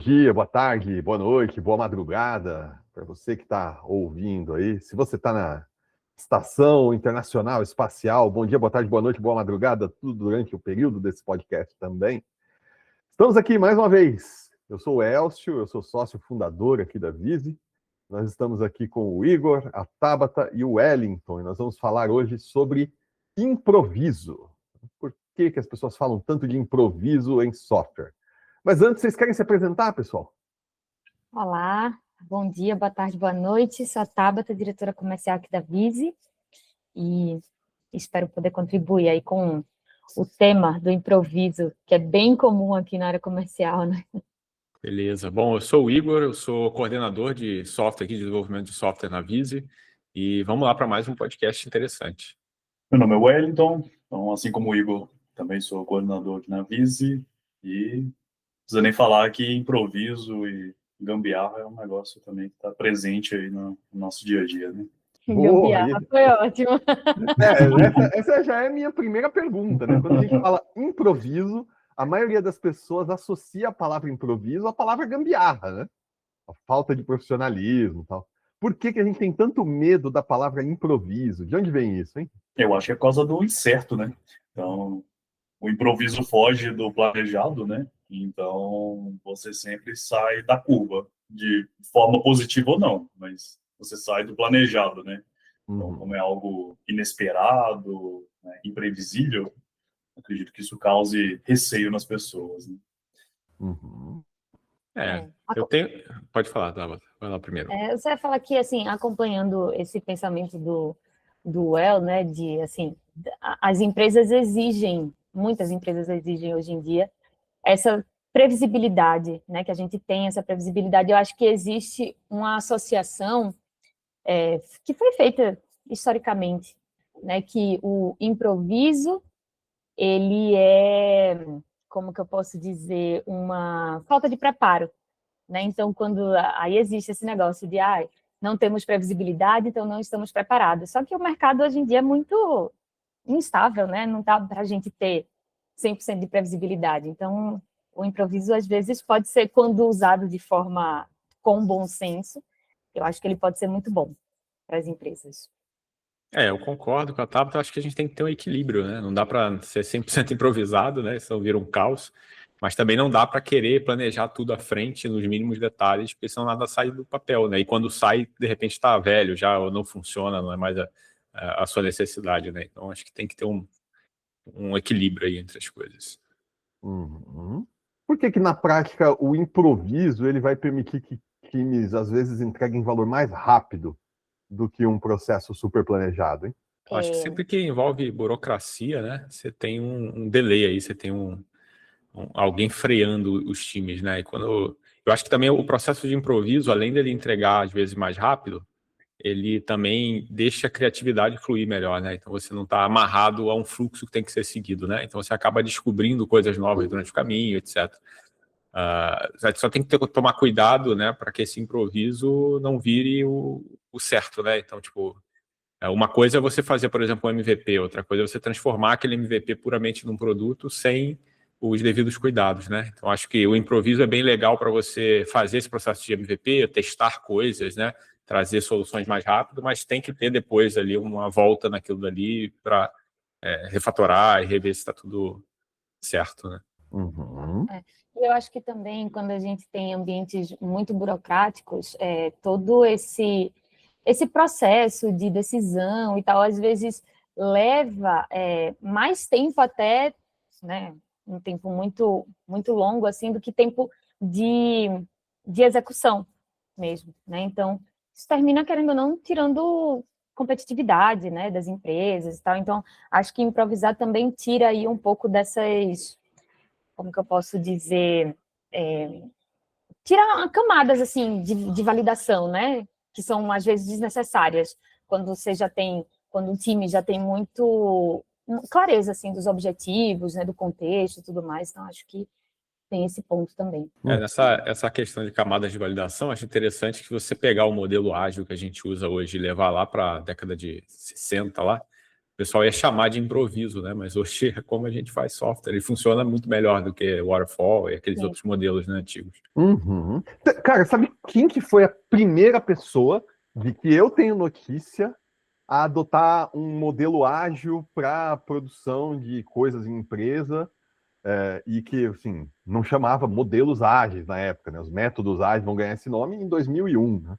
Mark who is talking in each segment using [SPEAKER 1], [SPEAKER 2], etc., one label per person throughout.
[SPEAKER 1] Dia, boa tarde, boa noite, boa madrugada para você que está ouvindo aí. Se você está na Estação Internacional Espacial, bom dia, boa tarde, boa noite, boa madrugada, tudo durante o período desse podcast também. Estamos aqui mais uma vez. Eu sou o Elcio, eu sou sócio fundador aqui da Vise. Nós estamos aqui com o Igor, a Tabata e o Wellington, e nós vamos falar hoje sobre improviso. Por que as pessoas falam tanto de improviso em software? Mas antes, vocês querem se apresentar, pessoal?
[SPEAKER 2] Olá, bom dia, boa tarde, boa noite. Sou a Tabata, diretora comercial aqui da Vise, e espero poder contribuir aí com o tema do improviso, que é bem comum aqui na área comercial, né?
[SPEAKER 3] Beleza. Bom, eu sou o Igor, eu sou coordenador de software aqui, de desenvolvimento de software na Vise, e vamos lá para mais um podcast interessante.
[SPEAKER 4] Meu nome é Wellington, então, assim como o Igor, também sou coordenador aqui na Vise, e não precisa nem falar que improviso e gambiarra é um negócio também que está presente aí no nosso dia a dia, né?
[SPEAKER 2] Gambiarra, foi ótimo.
[SPEAKER 1] Essa já é a minha primeira pergunta, né? Quando a gente fala improviso, a maioria das pessoas associa a palavra improviso à palavra gambiarra, né? A falta de profissionalismo e tal. Por que a gente tem tanto medo da palavra improviso? De onde vem isso, hein?
[SPEAKER 4] Eu acho que é por causa do incerto, né? Então, o improviso foge do planejado, né? Então, você sempre sai da curva, de forma positiva ou não, mas você sai do planejado, né? Então, como é algo inesperado, né, imprevisível, acredito que isso cause receio nas pessoas, né?
[SPEAKER 3] Eu tenho... Pode falar, Tabata. Vai lá primeiro.
[SPEAKER 2] Você vai falar que, assim, acompanhando esse pensamento do Well, né, de, assim, as empresas exigem, muitas empresas exigem hoje em dia, essa previsibilidade, né, que a gente tem essa previsibilidade. Eu acho que existe uma associação que foi feita historicamente, né, que o improviso, ele é, como que eu posso dizer, uma falta de preparo, né? Então, quando aí existe esse negócio de não temos previsibilidade, então não estamos preparados. Só que o mercado hoje em dia é muito instável, né? Não dá para a gente ter 100% de previsibilidade. Então, o improviso, às vezes, pode ser, quando usado de forma com bom senso, eu acho que ele pode ser muito bom para as empresas.
[SPEAKER 3] Eu concordo com a Tabata, acho que a gente tem que ter um equilíbrio, né? Não dá para ser 100% improvisado, né? Senão vira um caos, mas também não dá para querer planejar tudo à frente, nos mínimos detalhes, porque senão nada sai do papel, né? E quando sai, de repente está velho já, ou não funciona, não é mais a sua necessidade, né? Então acho que tem que ter um equilíbrio aí entre as coisas.
[SPEAKER 1] Por que na prática o improviso ele vai permitir que times às vezes entreguem valor mais rápido do que um processo super planejado, hein?
[SPEAKER 3] Eu acho que sempre que envolve burocracia, né, você tem um delay aí, você tem alguém freando os times, né? E eu acho que também o processo de improviso, além dele entregar às vezes mais rápido, ele também deixa a criatividade fluir melhor, né? Então você não está amarrado a um fluxo que tem que ser seguido, né? Então você acaba descobrindo coisas novas durante o caminho, etc. Só tem que tomar cuidado, né, para que esse improviso não vire o certo, né? Então, tipo, uma coisa é você fazer, por exemplo, um MVP, outra coisa é você transformar aquele MVP puramente num produto sem os devidos cuidados, né? Então, acho que o improviso é bem legal para você fazer esse processo de MVP, testar coisas, né? Trazer soluções mais rápido, mas tem que ter depois ali uma volta naquilo dali para refatorar e rever se está tudo certo, né?
[SPEAKER 2] Eu acho que também, quando a gente tem ambientes muito burocráticos, todo esse processo de decisão e tal, às vezes leva mais tempo até, né, um tempo muito, muito longo, assim, do que tempo de execução mesmo, né? Então, isso termina, querendo ou não, tirando competitividade, né, das empresas e tal. Então, acho que improvisar também tira aí um pouco dessas, como que eu posso dizer, tira camadas, assim, de validação, né, que são, às vezes, desnecessárias, quando um time já tem muito clareza, assim, dos objetivos, né, do contexto e tudo mais. Então, acho que tem esse ponto também.
[SPEAKER 3] Essa questão de camadas de validação, acho interessante que você pegar o modelo ágil que a gente usa hoje e levar lá para a década de 60 lá, pessoal ia chamar de improviso, né? Mas hoje é como a gente faz software. Ele funciona muito melhor do que Waterfall e aqueles outros modelos, né, antigos.
[SPEAKER 1] Uhum. Cara, sabe quem que foi a primeira pessoa de que eu tenho notícia a adotar um modelo ágil para produção de coisas em empresa, e que, assim, não chamava modelos ágeis na época, né? Os métodos ágeis vão ganhar esse nome em 2001, né?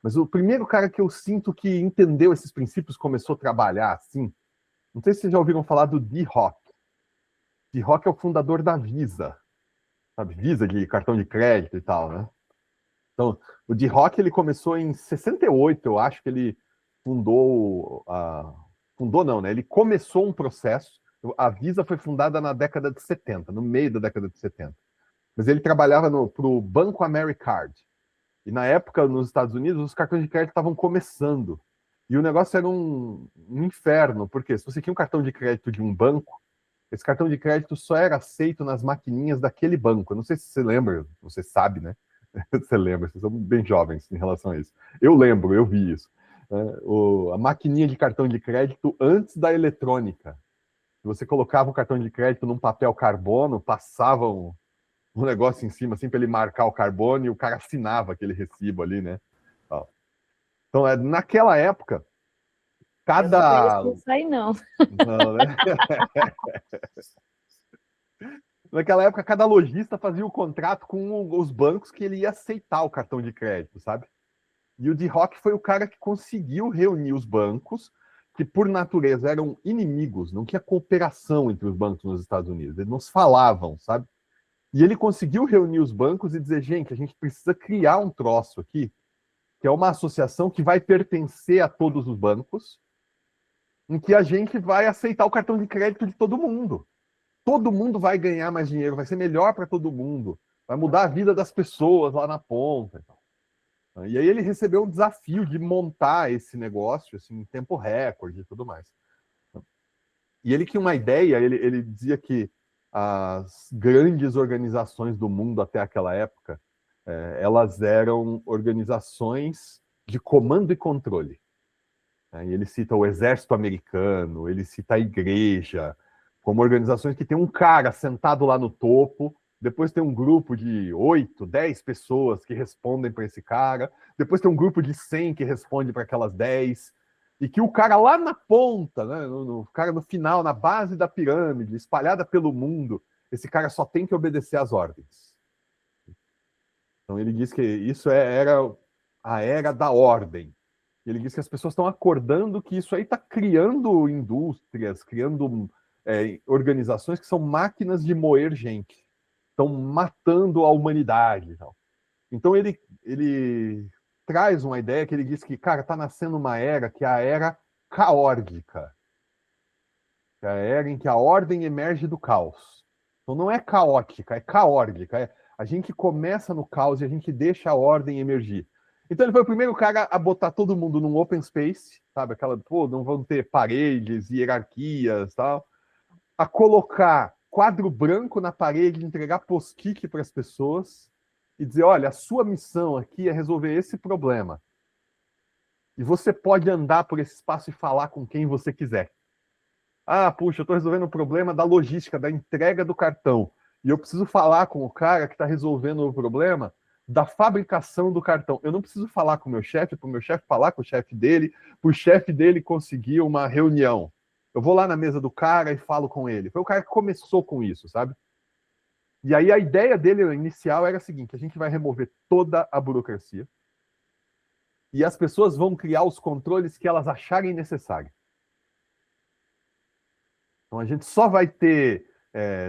[SPEAKER 1] Mas o primeiro cara que eu sinto que entendeu esses princípios, começou a trabalhar assim, não sei se vocês já ouviram falar do Dee Hock. Dee Hock é o fundador da Visa, sabe? Visa de cartão de crédito e tal, né? Então, o Dee Hock, ele começou em 68, eu acho que ele fundou não, né? Ele começou um processo. A Visa foi fundada na década de 70, no meio da década de 70. Mas ele trabalhava para o Banco Americard. E na época, nos Estados Unidos, os cartões de crédito estavam começando. E o negócio era um inferno, porque se você tinha um cartão de crédito de um banco, esse cartão de crédito só era aceito nas maquininhas daquele banco. Eu não sei se você lembra, você sabe, né? Você lembra, vocês são bem jovens em relação a isso. Eu lembro, eu vi isso. A maquininha de cartão de crédito antes da eletrônica. Você colocava o cartão de crédito num papel carbono, passava um negócio em cima, assim, para ele marcar o carbono, e o cara assinava aquele recibo ali, né? Então, naquela época, cada...
[SPEAKER 2] Não sei não.
[SPEAKER 1] Não, né? Naquela época, cada lojista fazia o contrato com os bancos que ele ia aceitar o cartão de crédito, sabe? E o Dee Hock foi o cara que conseguiu reunir os bancos, que por natureza eram inimigos, não tinha cooperação entre os bancos nos Estados Unidos, eles não se falavam, sabe? E ele conseguiu reunir os bancos e dizer, gente, a gente precisa criar um troço aqui, que é uma associação que vai pertencer a todos os bancos, em que a gente vai aceitar o cartão de crédito de todo mundo. Todo mundo vai ganhar mais dinheiro, vai ser melhor para todo mundo, vai mudar a vida das pessoas lá na ponta. E aí ele recebeu um desafio de montar esse negócio assim, em tempo recorde e tudo mais. E ele tinha uma ideia, ele dizia que as grandes organizações do mundo até aquela época, elas eram organizações de comando e controle. E ele cita o exército americano, ele cita a igreja, como organizações que tem um cara sentado lá no topo, depois tem um grupo de 8, 10 pessoas que respondem para esse cara, depois tem um grupo de 100 que responde para aquelas 10, e que o cara lá na ponta, né, o cara no final, na base da pirâmide, espalhada pelo mundo, esse cara só tem que obedecer às ordens. Então ele diz que isso era a era da ordem. Ele diz que as pessoas estão acordando que isso aí está criando indústrias, criando organizações que são máquinas de moer gente. Estão matando a humanidade. Então ele traz uma ideia que ele diz que, cara, está nascendo uma era que é a era caórdica. É a era em que a ordem emerge do caos. Então não é caótica, é caórdica. A gente começa no caos e a gente deixa a ordem emergir. Então ele foi o primeiro cara a botar todo mundo num open space, sabe? Aquela, não vão ter paredes, hierarquias, tal. A colocar quadro branco na parede, entregar post-it para as pessoas e dizer, olha, a sua missão aqui é resolver esse problema. E você pode andar por esse espaço e falar com quem você quiser. Ah, puxa, eu estou resolvendo o problema da logística, da entrega do cartão. E eu preciso falar com o cara que está resolvendo o problema da fabricação do cartão. Eu não preciso falar com o meu chefe, para o meu chefe falar com o chefe dele, para o chefe dele conseguir uma reunião. Eu vou lá na mesa do cara e falo com ele. Foi o cara que começou com isso, sabe? E aí a ideia dele inicial era a seguinte, a gente vai remover toda a burocracia e as pessoas vão criar os controles que elas acharem necessário. Então a gente só vai ter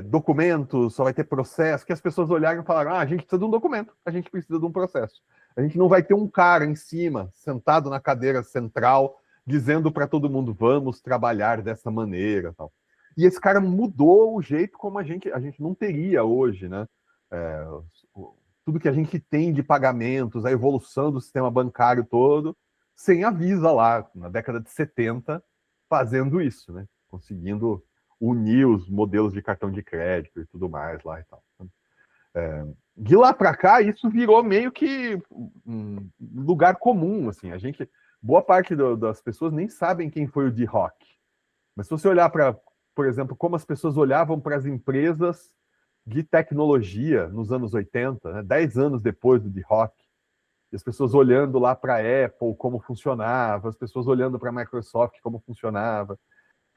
[SPEAKER 1] documentos, só vai ter processo, que as pessoas olharem e falaram, a gente precisa de um documento, a gente precisa de um processo. A gente não vai ter um cara em cima, sentado na cadeira central, dizendo para todo mundo, vamos trabalhar dessa maneira. Tal. E esse cara mudou o jeito como a gente não teria hoje, né? Tudo que a gente tem de pagamentos, a evolução do sistema bancário todo, sem a Visa lá, na década de 70, fazendo isso, né? Conseguindo unir os modelos de cartão de crédito e tudo mais lá e tal. De lá para cá, isso virou meio que um lugar comum, assim. Boa parte das pessoas nem sabem quem foi o Dee Hock. Mas se você olhar para, por exemplo, como as pessoas olhavam para as empresas de tecnologia nos anos 80, né, 10 anos depois do D-Rock, as pessoas olhando lá para a Apple, como funcionava, as pessoas olhando para a Microsoft, como funcionava,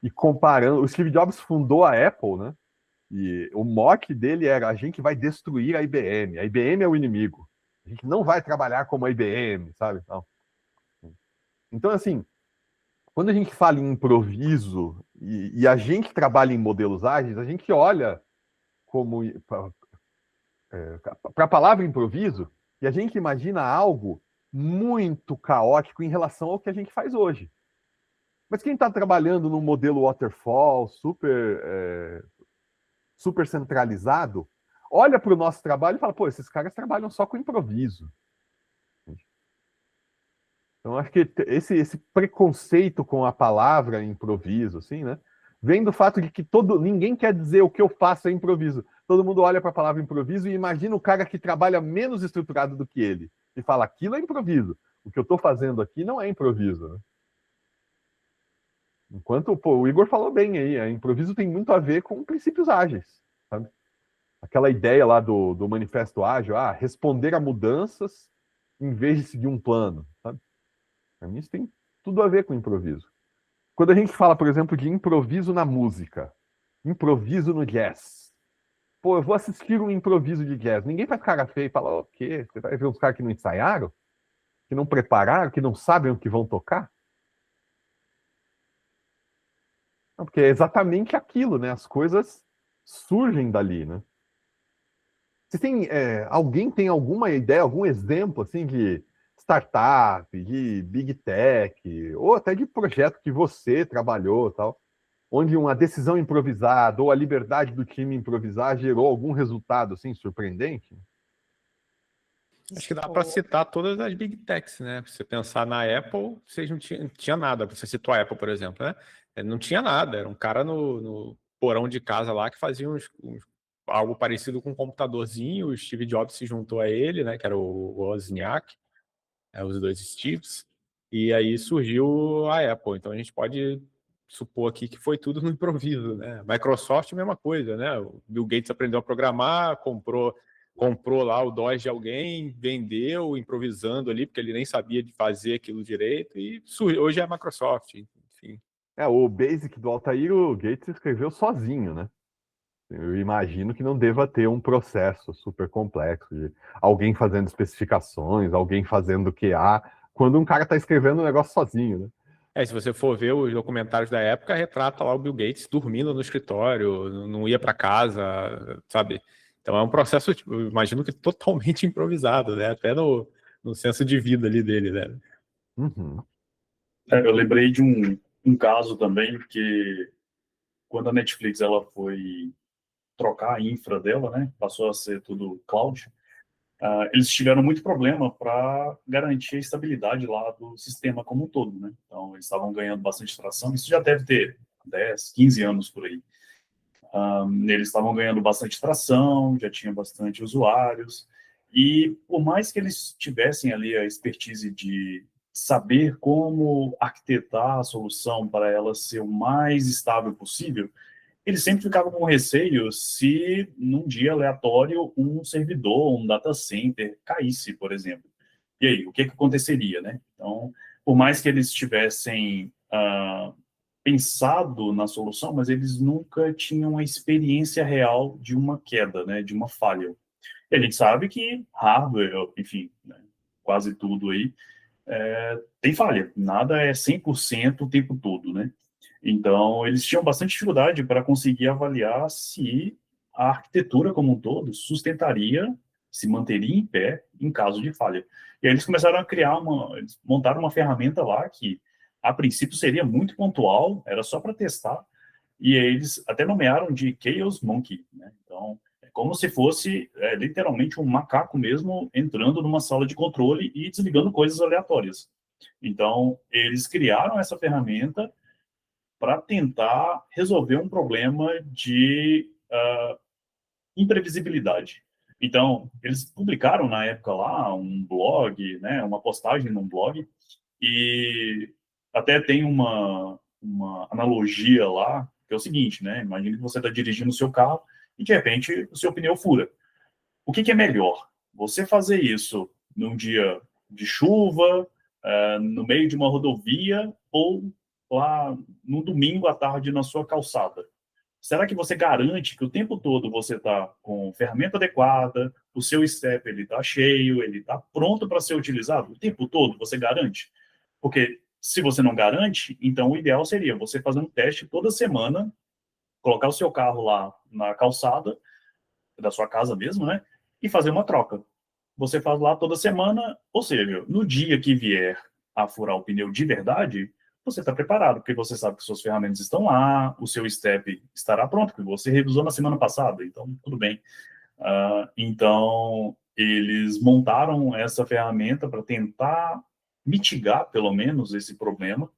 [SPEAKER 1] e comparando. O Steve Jobs fundou a Apple, né? E o mote dele era: a gente vai destruir a IBM. A IBM é o inimigo. A gente não vai trabalhar como a IBM, sabe? Então, assim, quando a gente fala em improviso e a gente trabalha em modelos ágeis, a gente olha como para a palavra improviso e a gente imagina algo muito caótico em relação ao que a gente faz hoje. Mas quem está trabalhando num modelo waterfall super centralizado, olha para o nosso trabalho e fala: pô, esses caras trabalham só com improviso. Então, acho que esse preconceito com a palavra improviso, assim, né? Vem do fato de que ninguém quer dizer o que eu faço é improviso. Todo mundo olha para a palavra improviso e imagina o cara que trabalha menos estruturado do que ele. E fala: aquilo é improviso. O que eu estou fazendo aqui não é improviso. Né? Enquanto, pô, o Igor falou bem aí, improviso tem muito a ver com princípios ágeis. Sabe? Aquela ideia lá do manifesto ágil, responder a mudanças em vez de seguir um plano. Sabe? Para mim, isso tem tudo a ver com improviso. Quando a gente fala, por exemplo, de improviso na música, improviso no jazz. Pô, eu vou assistir um improviso de jazz. Ninguém faz cara feia e fala: o quê? Você vai ver uns caras que não ensaiaram? Que não prepararam? Que não sabem o que vão tocar? Não, porque é exatamente aquilo, né? As coisas surgem dali, né? Você tem, alguém tem alguma ideia, algum exemplo, assim, de startup, de big tech, ou até de projeto que você trabalhou, tal, onde uma decisão improvisada ou a liberdade do time improvisar gerou algum resultado assim surpreendente?
[SPEAKER 3] Acho que dá para citar todas as big techs, né? Se você pensar na Apple, vocês não tinha nada. Você citou a Apple, por exemplo, né? Não tinha nada. Era um cara no porão de casa lá que fazia algo parecido com um computadorzinho. O Steve Jobs se juntou a ele, né? Que era o Wozniak, os dois Steves. E aí surgiu a Apple. Então a gente pode supor aqui que foi tudo no improviso, né? Microsoft, mesma coisa, né? O Bill Gates aprendeu a programar, comprou lá o DOS de alguém, vendeu, improvisando ali, porque ele nem sabia de fazer aquilo direito, e hoje é a Microsoft, enfim.
[SPEAKER 1] O Basic do Altair, o Gates escreveu sozinho, né? Eu imagino que não deva ter um processo super complexo de alguém fazendo especificações, alguém fazendo QA, quando um cara está escrevendo um negócio sozinho, né?
[SPEAKER 3] Se você for ver os documentários da época, retrata lá o Bill Gates dormindo no escritório, não ia para casa, sabe? Então é um processo, tipo, eu imagino que totalmente improvisado, né? Até no senso de vida ali dele, né?
[SPEAKER 1] Uhum.
[SPEAKER 4] Eu lembrei de um caso também que quando a Netflix ela foi trocar a infra dela, né, passou a ser tudo cloud, eles tiveram muito problema para garantir a estabilidade lá do sistema como um todo, né? Então eles estavam ganhando bastante tração, isso já deve ter 10, 15 anos por aí. Eles estavam ganhando bastante tração, já tinha bastante usuários, e por mais que eles tivessem ali a expertise de saber como arquitetar a solução para ela ser o mais estável possível, eles sempre ficavam com receio se, num dia aleatório, um servidor, um data center caísse, por exemplo. E aí, o que aconteceria, né? Então, por mais que eles tivessem pensado na solução, mas eles nunca tinham a experiência real de uma queda, né? De uma falha. E a gente sabe que hardware, enfim, né, quase tudo aí, tem falha. Nada é 100% o tempo todo, né? Então, eles tinham bastante dificuldade para conseguir avaliar se a arquitetura como um todo sustentaria, se manteria em pé em caso de falha. E aí eles começaram a eles montaram uma ferramenta lá que, a princípio, seria muito pontual, era só para testar, e aí eles até nomearam de Chaos Monkey, né? Então, é como se fosse literalmente um macaco mesmo entrando numa sala de controle e desligando coisas aleatórias. Então, eles criaram essa ferramenta para tentar resolver um problema de imprevisibilidade. Então, eles publicaram na época lá um blog, né, uma postagem num blog, e até tem uma uma analogia lá, que é o seguinte, né? Imagina que você está dirigindo o seu carro e, de repente, o seu pneu fura. O que é melhor? Você fazer isso num dia de chuva, no meio de uma rodovia, ou lá no domingo à tarde na sua calçada? Será que você garante que o tempo todo você está com ferramenta adequada, o seu step está cheio, ele está pronto para ser utilizado? O tempo todo você garante? Porque se você não garante, então o ideal seria você fazer um teste toda semana, colocar o seu carro lá na calçada da sua casa mesmo, né? E fazer uma troca. Você faz lá toda semana, ou seja, no dia que vier a furar o pneu de verdade, você está preparado, porque você sabe que suas ferramentas estão lá, o seu step estará pronto, porque você revisou na semana passada, então tudo bem. Então, eles montaram essa ferramenta para tentar mitigar, pelo menos, esse problema,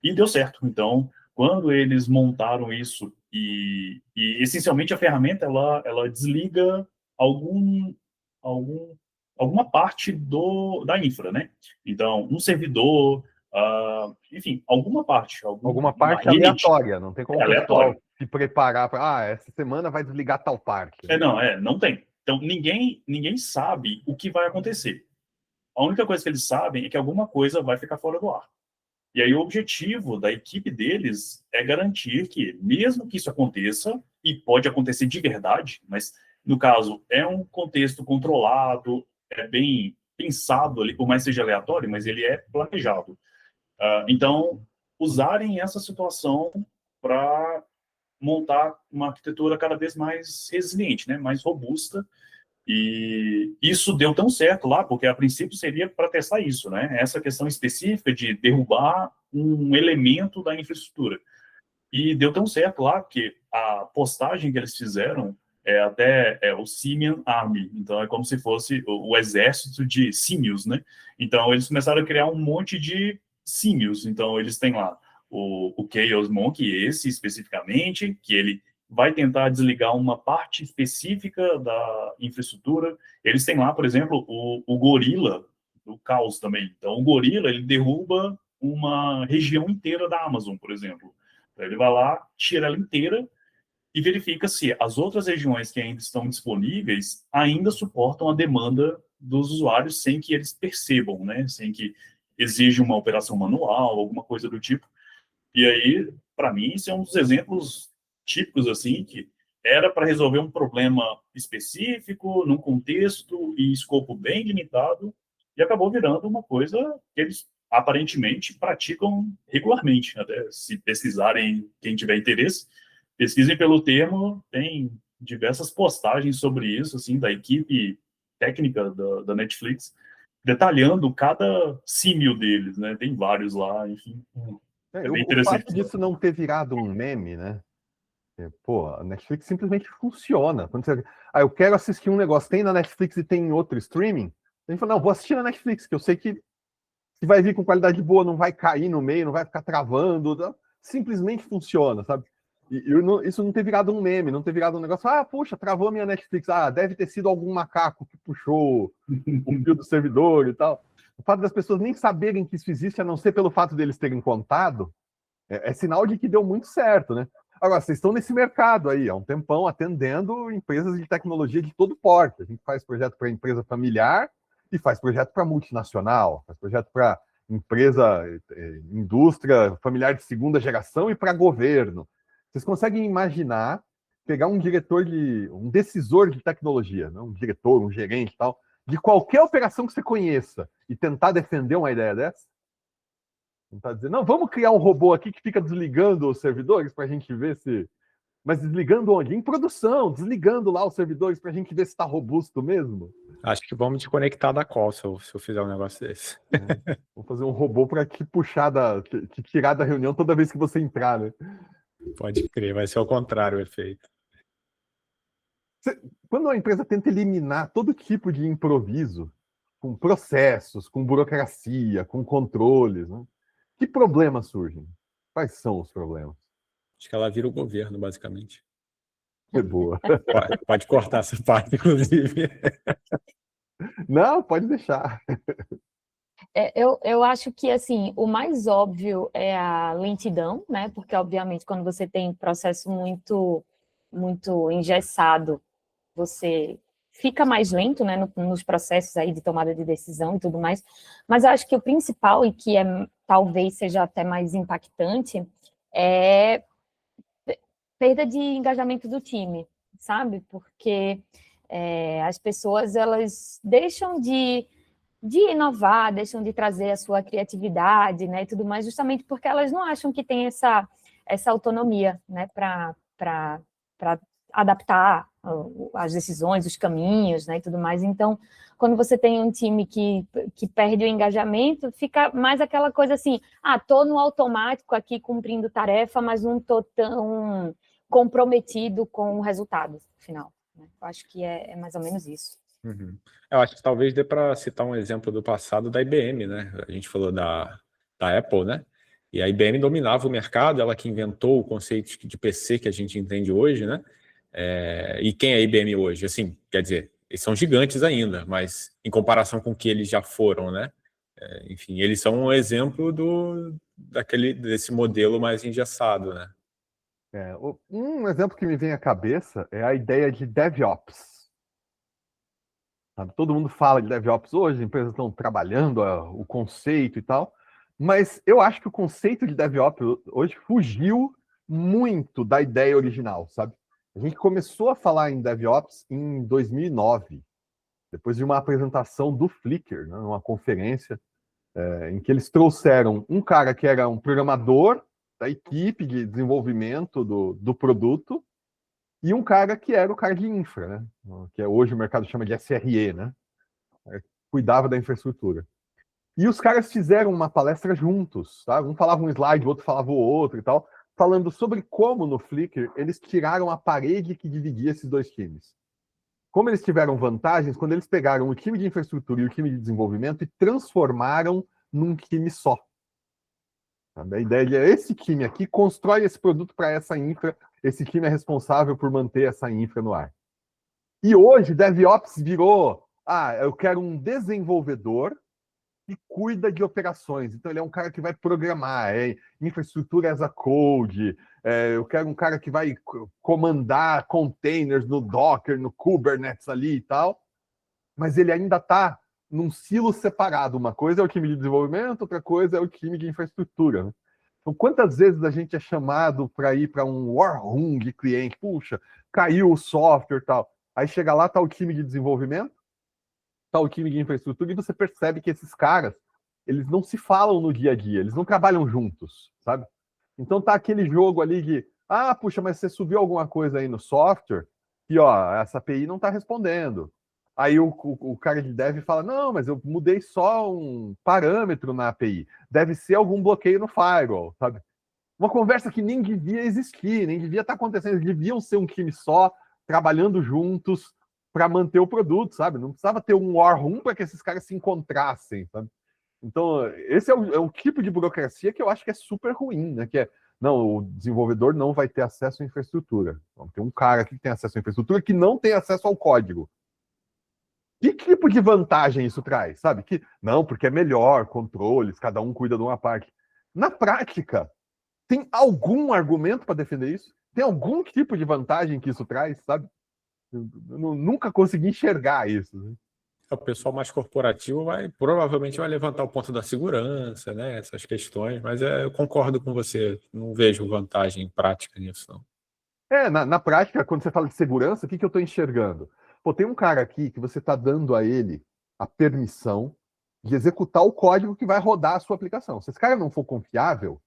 [SPEAKER 4] e deu certo. Então, quando eles montaram isso, e essencialmente a ferramenta, ela desliga alguma parte da infra, né? Então, um servidor, enfim, alguma parte.
[SPEAKER 1] Alguma parte aleatória, não tem como o
[SPEAKER 4] pessoal
[SPEAKER 1] se preparar para, essa semana vai desligar tal parte.
[SPEAKER 4] Não tem. Então, ninguém sabe o que vai acontecer. A única coisa que eles sabem é que alguma coisa vai ficar fora do ar. E aí o objetivo da equipe deles é garantir que, mesmo que isso aconteça, e pode acontecer de verdade, mas, no caso, é um contexto controlado, é bem pensado ali, por mais que seja aleatório, mas ele é planejado. Então, usarem essa situação para montar uma arquitetura cada vez mais resiliente, né, mais robusta. E isso deu tão certo lá, porque a princípio seria para testar isso, né? Essa questão específica de derrubar um elemento da infraestrutura. E deu tão certo lá que a postagem que eles fizeram é o Simian Army. Então é como se fosse o exército de símios, né? Então eles começaram a criar um monte de símios. Então eles têm lá o Chaos Monkey, esse especificamente, que ele vai tentar desligar uma parte específica da infraestrutura. Eles têm lá, por exemplo, o gorila do caos também. Então, o gorila, ele derruba uma região inteira da Amazon, por exemplo. Então, ele vai lá, tira ela inteira e verifica se as outras regiões que ainda estão disponíveis ainda suportam a demanda dos usuários sem que eles percebam, né? Sem que exija uma operação manual, alguma coisa do tipo. E aí, para mim, isso é um dos exemplos típicos, assim, que era para resolver um problema específico, num contexto e escopo bem limitado, e acabou virando uma coisa que eles aparentemente praticam regularmente. Até se pesquisarem, quem tiver interesse, pesquisem pelo termo, tem diversas postagens sobre isso, assim, da equipe técnica da Netflix, detalhando cada símil deles, né? Tem vários lá, enfim. É bem interessante.
[SPEAKER 1] O fato disso não ter virado um meme, né? Pô, a Netflix simplesmente funciona. Quando você... eu quero assistir um negócio, tem na Netflix e tem em outro streaming, a gente fala, não, vou assistir na Netflix, que eu sei que vai vir com qualidade boa, não vai cair no meio, não vai ficar travando, simplesmente funciona, sabe? Isso não ter virado um meme, não ter virado um negócio, puxa, travou a minha Netflix, deve ter sido algum macaco que puxou o fio do servidor e tal. O fato das pessoas nem saberem que isso existe, a não ser pelo fato deles terem contado, é sinal de que deu muito certo, né? Agora, vocês estão nesse mercado aí há um tempão, atendendo empresas de tecnologia de todo porte. A gente faz projeto para empresa familiar e faz projeto para multinacional, faz projeto para empresa, indústria familiar de segunda geração e para governo. Vocês conseguem imaginar pegar um decisor de tecnologia, não? Um diretor, um gerente e tal, de qualquer operação que você conheça e tentar defender uma ideia dessa? Tentar dizer, não, vamos criar um robô aqui que fica desligando os servidores para a gente ver se... Mas desligando onde? Em produção, desligando lá os servidores para a gente ver se está robusto mesmo.
[SPEAKER 3] Acho que vamos te conectar da call se eu fizer um negócio desse.
[SPEAKER 1] Vou fazer um robô para te puxar, te tirar da reunião toda vez que você entrar, né?
[SPEAKER 3] Pode crer, vai ser ao contrário o efeito.
[SPEAKER 1] Quando a empresa tenta eliminar todo tipo de improviso, com processos, com burocracia, com controles, né? Que problemas surgem? Quais são os problemas?
[SPEAKER 3] Acho que ela vira o governo, basicamente.
[SPEAKER 1] É boa.
[SPEAKER 3] Pode cortar essa parte, inclusive.
[SPEAKER 1] Não, pode deixar.
[SPEAKER 2] Eu acho que, assim, o mais óbvio é a lentidão, né? Porque, obviamente, quando você tem processo muito engessado, você fica mais lento, né, nos processos aí de tomada de decisão e tudo mais. Mas eu acho que o principal, e que talvez seja até mais impactante, é perda de engajamento do time, sabe? Porque as pessoas, elas deixam de inovar, deixam de trazer a sua criatividade, né, e tudo mais, justamente porque elas não acham que tem essa autonomia, né, para adaptar as decisões, os caminhos, né, e tudo mais. Então, quando você tem um time que perde o engajamento, fica mais aquela coisa assim, tô no automático aqui cumprindo tarefa, mas não tô tão comprometido com o resultado final, né? Eu acho que é mais ou menos isso.
[SPEAKER 3] Uhum. Eu acho que talvez dê para citar um exemplo do passado da IBM, né? A gente falou da Apple, né? E a IBM dominava o mercado, ela que inventou o conceito de PC que a gente entende hoje, né? E quem é a IBM hoje? Assim, quer dizer, eles são gigantes ainda, mas em comparação com o que eles já foram, né? Enfim, eles são um exemplo desse modelo mais engessado, né?
[SPEAKER 1] Um exemplo que me vem à cabeça é a ideia de DevOps. Sabe? Todo mundo fala de DevOps hoje, as empresas estão trabalhando o conceito e tal, mas eu acho que o conceito de DevOps hoje fugiu muito da ideia original, sabe? A gente começou a falar em DevOps em 2009, depois de uma apresentação do Flickr, né, numa conferência, em que eles trouxeram um cara que era um programador da equipe de desenvolvimento do produto, e um cara que era o cara de infra, né? Que hoje o mercado chama de SRE, né? Cuidava da infraestrutura. E os caras fizeram uma palestra juntos, tá? Um falava um slide, o outro falava o outro e tal, falando sobre como no Flickr eles tiraram a parede que dividia esses dois times. Como eles tiveram vantagens quando eles pegaram o time de infraestrutura e o time de desenvolvimento e transformaram num time só. A ideia é esse time aqui constrói esse produto para essa infra, esse time é responsável por manter essa infra no ar. E hoje, DevOps virou, eu quero um desenvolvedor que cuida de operações. Então, ele é um cara que vai programar, infraestrutura as a code, eu quero um cara que vai comandar containers no Docker, no Kubernetes ali e tal, mas ele ainda está num silo separado. Uma coisa é o time de desenvolvimento, outra coisa é o time de infraestrutura, né? Então, quantas vezes a gente é chamado para ir para um war room de cliente? Puxa, caiu o software e tal. Aí chega lá, tá o time de desenvolvimento, tá o time de infraestrutura, e você percebe que esses caras, eles não se falam no dia a dia, eles não trabalham juntos, sabe? Então tá aquele jogo ali de, puxa, mas você subiu alguma coisa aí no software e, essa API não tá respondendo. Aí o cara de dev fala, não, mas eu mudei só um parâmetro na API. Deve ser algum bloqueio no firewall, sabe? Uma conversa que nem devia existir, nem devia estar acontecendo. Eles deviam ser um time só, trabalhando juntos para manter o produto, sabe? Não precisava ter um war room para que esses caras se encontrassem, sabe? Então, esse é o tipo de burocracia que eu acho que é super ruim, né? Que não, o desenvolvedor não vai ter acesso à infraestrutura. Então, tem um cara aqui que tem acesso à infraestrutura que não tem acesso ao código. Que tipo de vantagem isso traz, sabe? Não, porque é melhor, controles, cada um cuida de uma parte. Na prática, tem algum argumento para defender isso? Tem algum tipo de vantagem que isso traz, sabe? Eu nunca consegui enxergar isso, né?
[SPEAKER 3] O pessoal mais corporativo provavelmente vai levantar o ponto da segurança, né? Essas questões, mas eu concordo com você, não vejo vantagem prática nisso, não.
[SPEAKER 1] Na prática, quando você fala de segurança, o que eu estou enxergando? Pô, tem um cara aqui que você está dando a ele a permissão de executar o código que vai rodar a sua aplicação. Se esse cara não for confiável,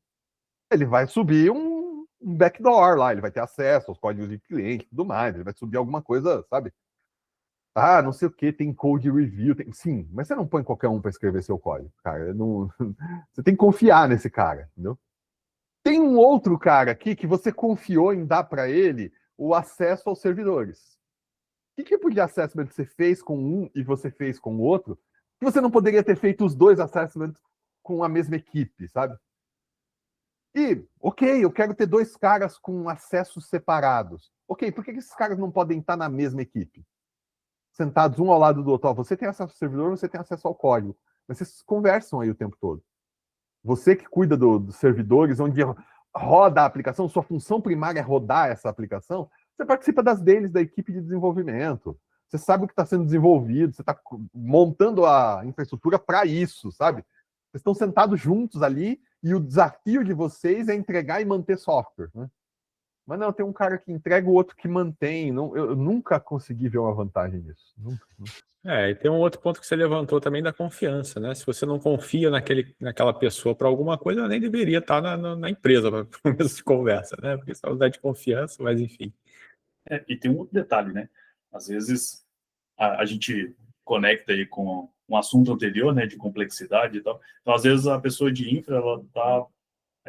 [SPEAKER 1] ele vai subir um backdoor lá, ele vai ter acesso aos códigos de cliente e tudo mais, ele vai subir alguma coisa, sabe? Não sei o que, tem code review, sim, mas você não põe qualquer um para escrever seu código, cara. Não... Você tem que confiar nesse cara, entendeu? Tem um outro cara aqui que você confiou em dar para ele o acesso aos servidores. Que tipo de assessment você fez com um e você fez com o outro, que você não poderia ter feito os dois assessments com a mesma equipe, sabe? E, ok, eu quero ter dois caras com acessos separados. Ok, por que esses caras não podem estar na mesma equipe? Sentados um ao lado do outro. Você tem acesso ao servidor, você tem acesso ao código. mas vocês conversam aí o tempo todo. Você que cuida dos servidores, onde roda a aplicação, sua função primária é rodar essa aplicação, você participa das deles da equipe de desenvolvimento. Você sabe o que está sendo desenvolvido, você está montando a infraestrutura para isso, sabe? Vocês estão sentados juntos ali e o desafio de vocês é entregar e manter software, né? Mas não, tem um cara que entrega, o outro que mantém. Não, eu nunca consegui ver uma vantagem nisso. Nunca.
[SPEAKER 3] E tem um outro ponto que você levantou também da confiança, né? Se você não confia naquela pessoa para alguma coisa, ela nem deveria estar na empresa para começo de conversa, né? Porque isso é usar de confiança, mas enfim.
[SPEAKER 4] E tem um outro detalhe, né? Às vezes a gente conecta aí com um assunto anterior, né, de complexidade e tal. Então, às vezes a pessoa de infra, ela está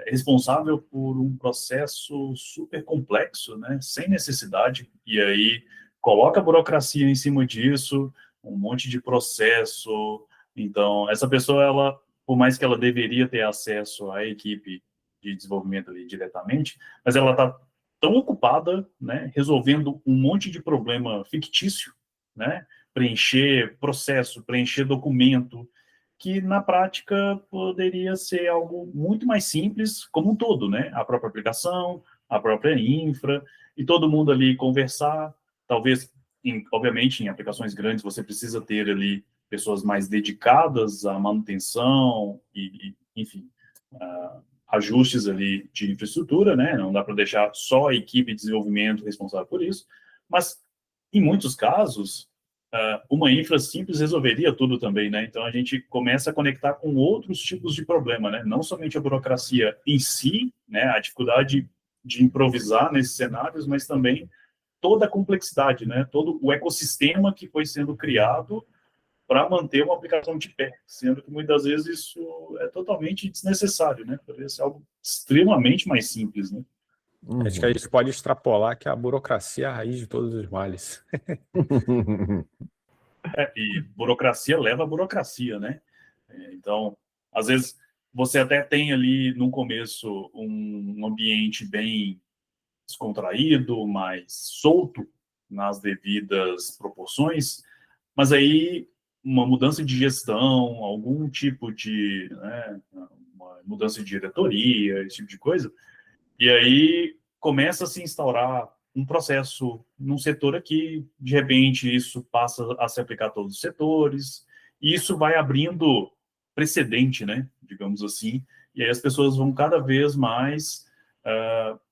[SPEAKER 4] responsável por um processo super complexo, né, sem necessidade, e aí coloca a burocracia em cima disso, um monte de processo. Então, essa pessoa, ela, por mais que ela deveria ter acesso à equipe de desenvolvimento ali diretamente, mas ela está tão ocupada, né, resolvendo um monte de problema fictício, né, preencher processo, preencher documento, que na prática poderia ser algo muito mais simples, como um todo, né? A própria aplicação, a própria infra, e todo mundo ali conversar. Talvez, obviamente, em aplicações grandes, você precisa ter ali pessoas mais dedicadas à manutenção enfim, ajustes ali de infraestrutura, né? Não dá para deixar só a equipe de desenvolvimento responsável por isso, mas em muitos casos uma infra simples resolveria tudo também, né? Então a gente começa a conectar com outros tipos de problema, né? Não somente a burocracia em si, né? A dificuldade de improvisar nesses cenários, mas também toda a complexidade, né? Todo o ecossistema que foi sendo criado para manter uma aplicação de pé, sendo que muitas vezes isso é totalmente desnecessário, né? Poderia ser algo extremamente mais simples, né?
[SPEAKER 3] Acho que a gente pode extrapolar que a burocracia é a raiz de todos os males.
[SPEAKER 4] E burocracia leva a burocracia, né? Então, às vezes, você até tem ali no começo um ambiente bem descontraído, mais solto nas devidas proporções, mas aí uma mudança de gestão, algum tipo de, né, uma mudança de diretoria, esse tipo de coisa, e aí começa a se instaurar um processo num setor aqui, de repente isso passa a se aplicar a todos os setores, e isso vai abrindo precedente, né, digamos assim, e aí as pessoas vão cada vez mais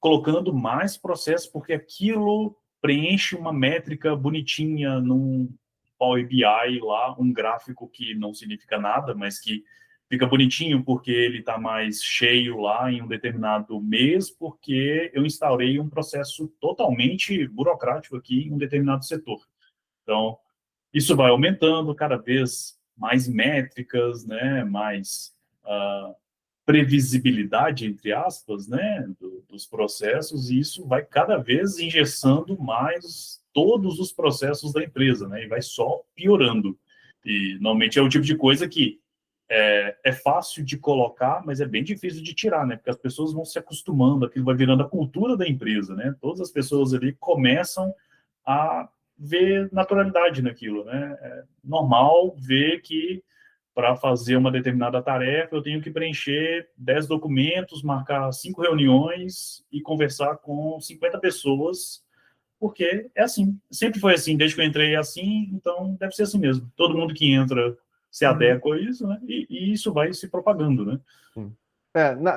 [SPEAKER 4] colocando mais processos, porque aquilo preenche uma métrica bonitinha num Power BI lá, um gráfico que não significa nada, mas que fica bonitinho porque ele está mais cheio lá em um determinado mês, porque eu instaurei um processo totalmente burocrático aqui em um determinado setor. Então, isso vai aumentando cada vez mais métricas, né, mais previsibilidade, entre aspas, né, dos processos, e isso vai cada vez engessando mais todos os processos da empresa, né, e vai só piorando. E, normalmente, é o tipo de coisa que é fácil de colocar, mas é bem difícil de tirar, né? Porque as pessoas vão se acostumando, aquilo vai virando a cultura da empresa, né? Todas as pessoas ali começam a ver naturalidade naquilo, né? É normal ver que para fazer uma determinada tarefa eu tenho que preencher 10 documentos, marcar 5 reuniões e conversar com 50 pessoas, porque é assim. Sempre foi assim, desde que eu entrei é assim, então deve ser assim mesmo. Todo mundo que entra se adequa a isso, né? E isso vai se propagando, né?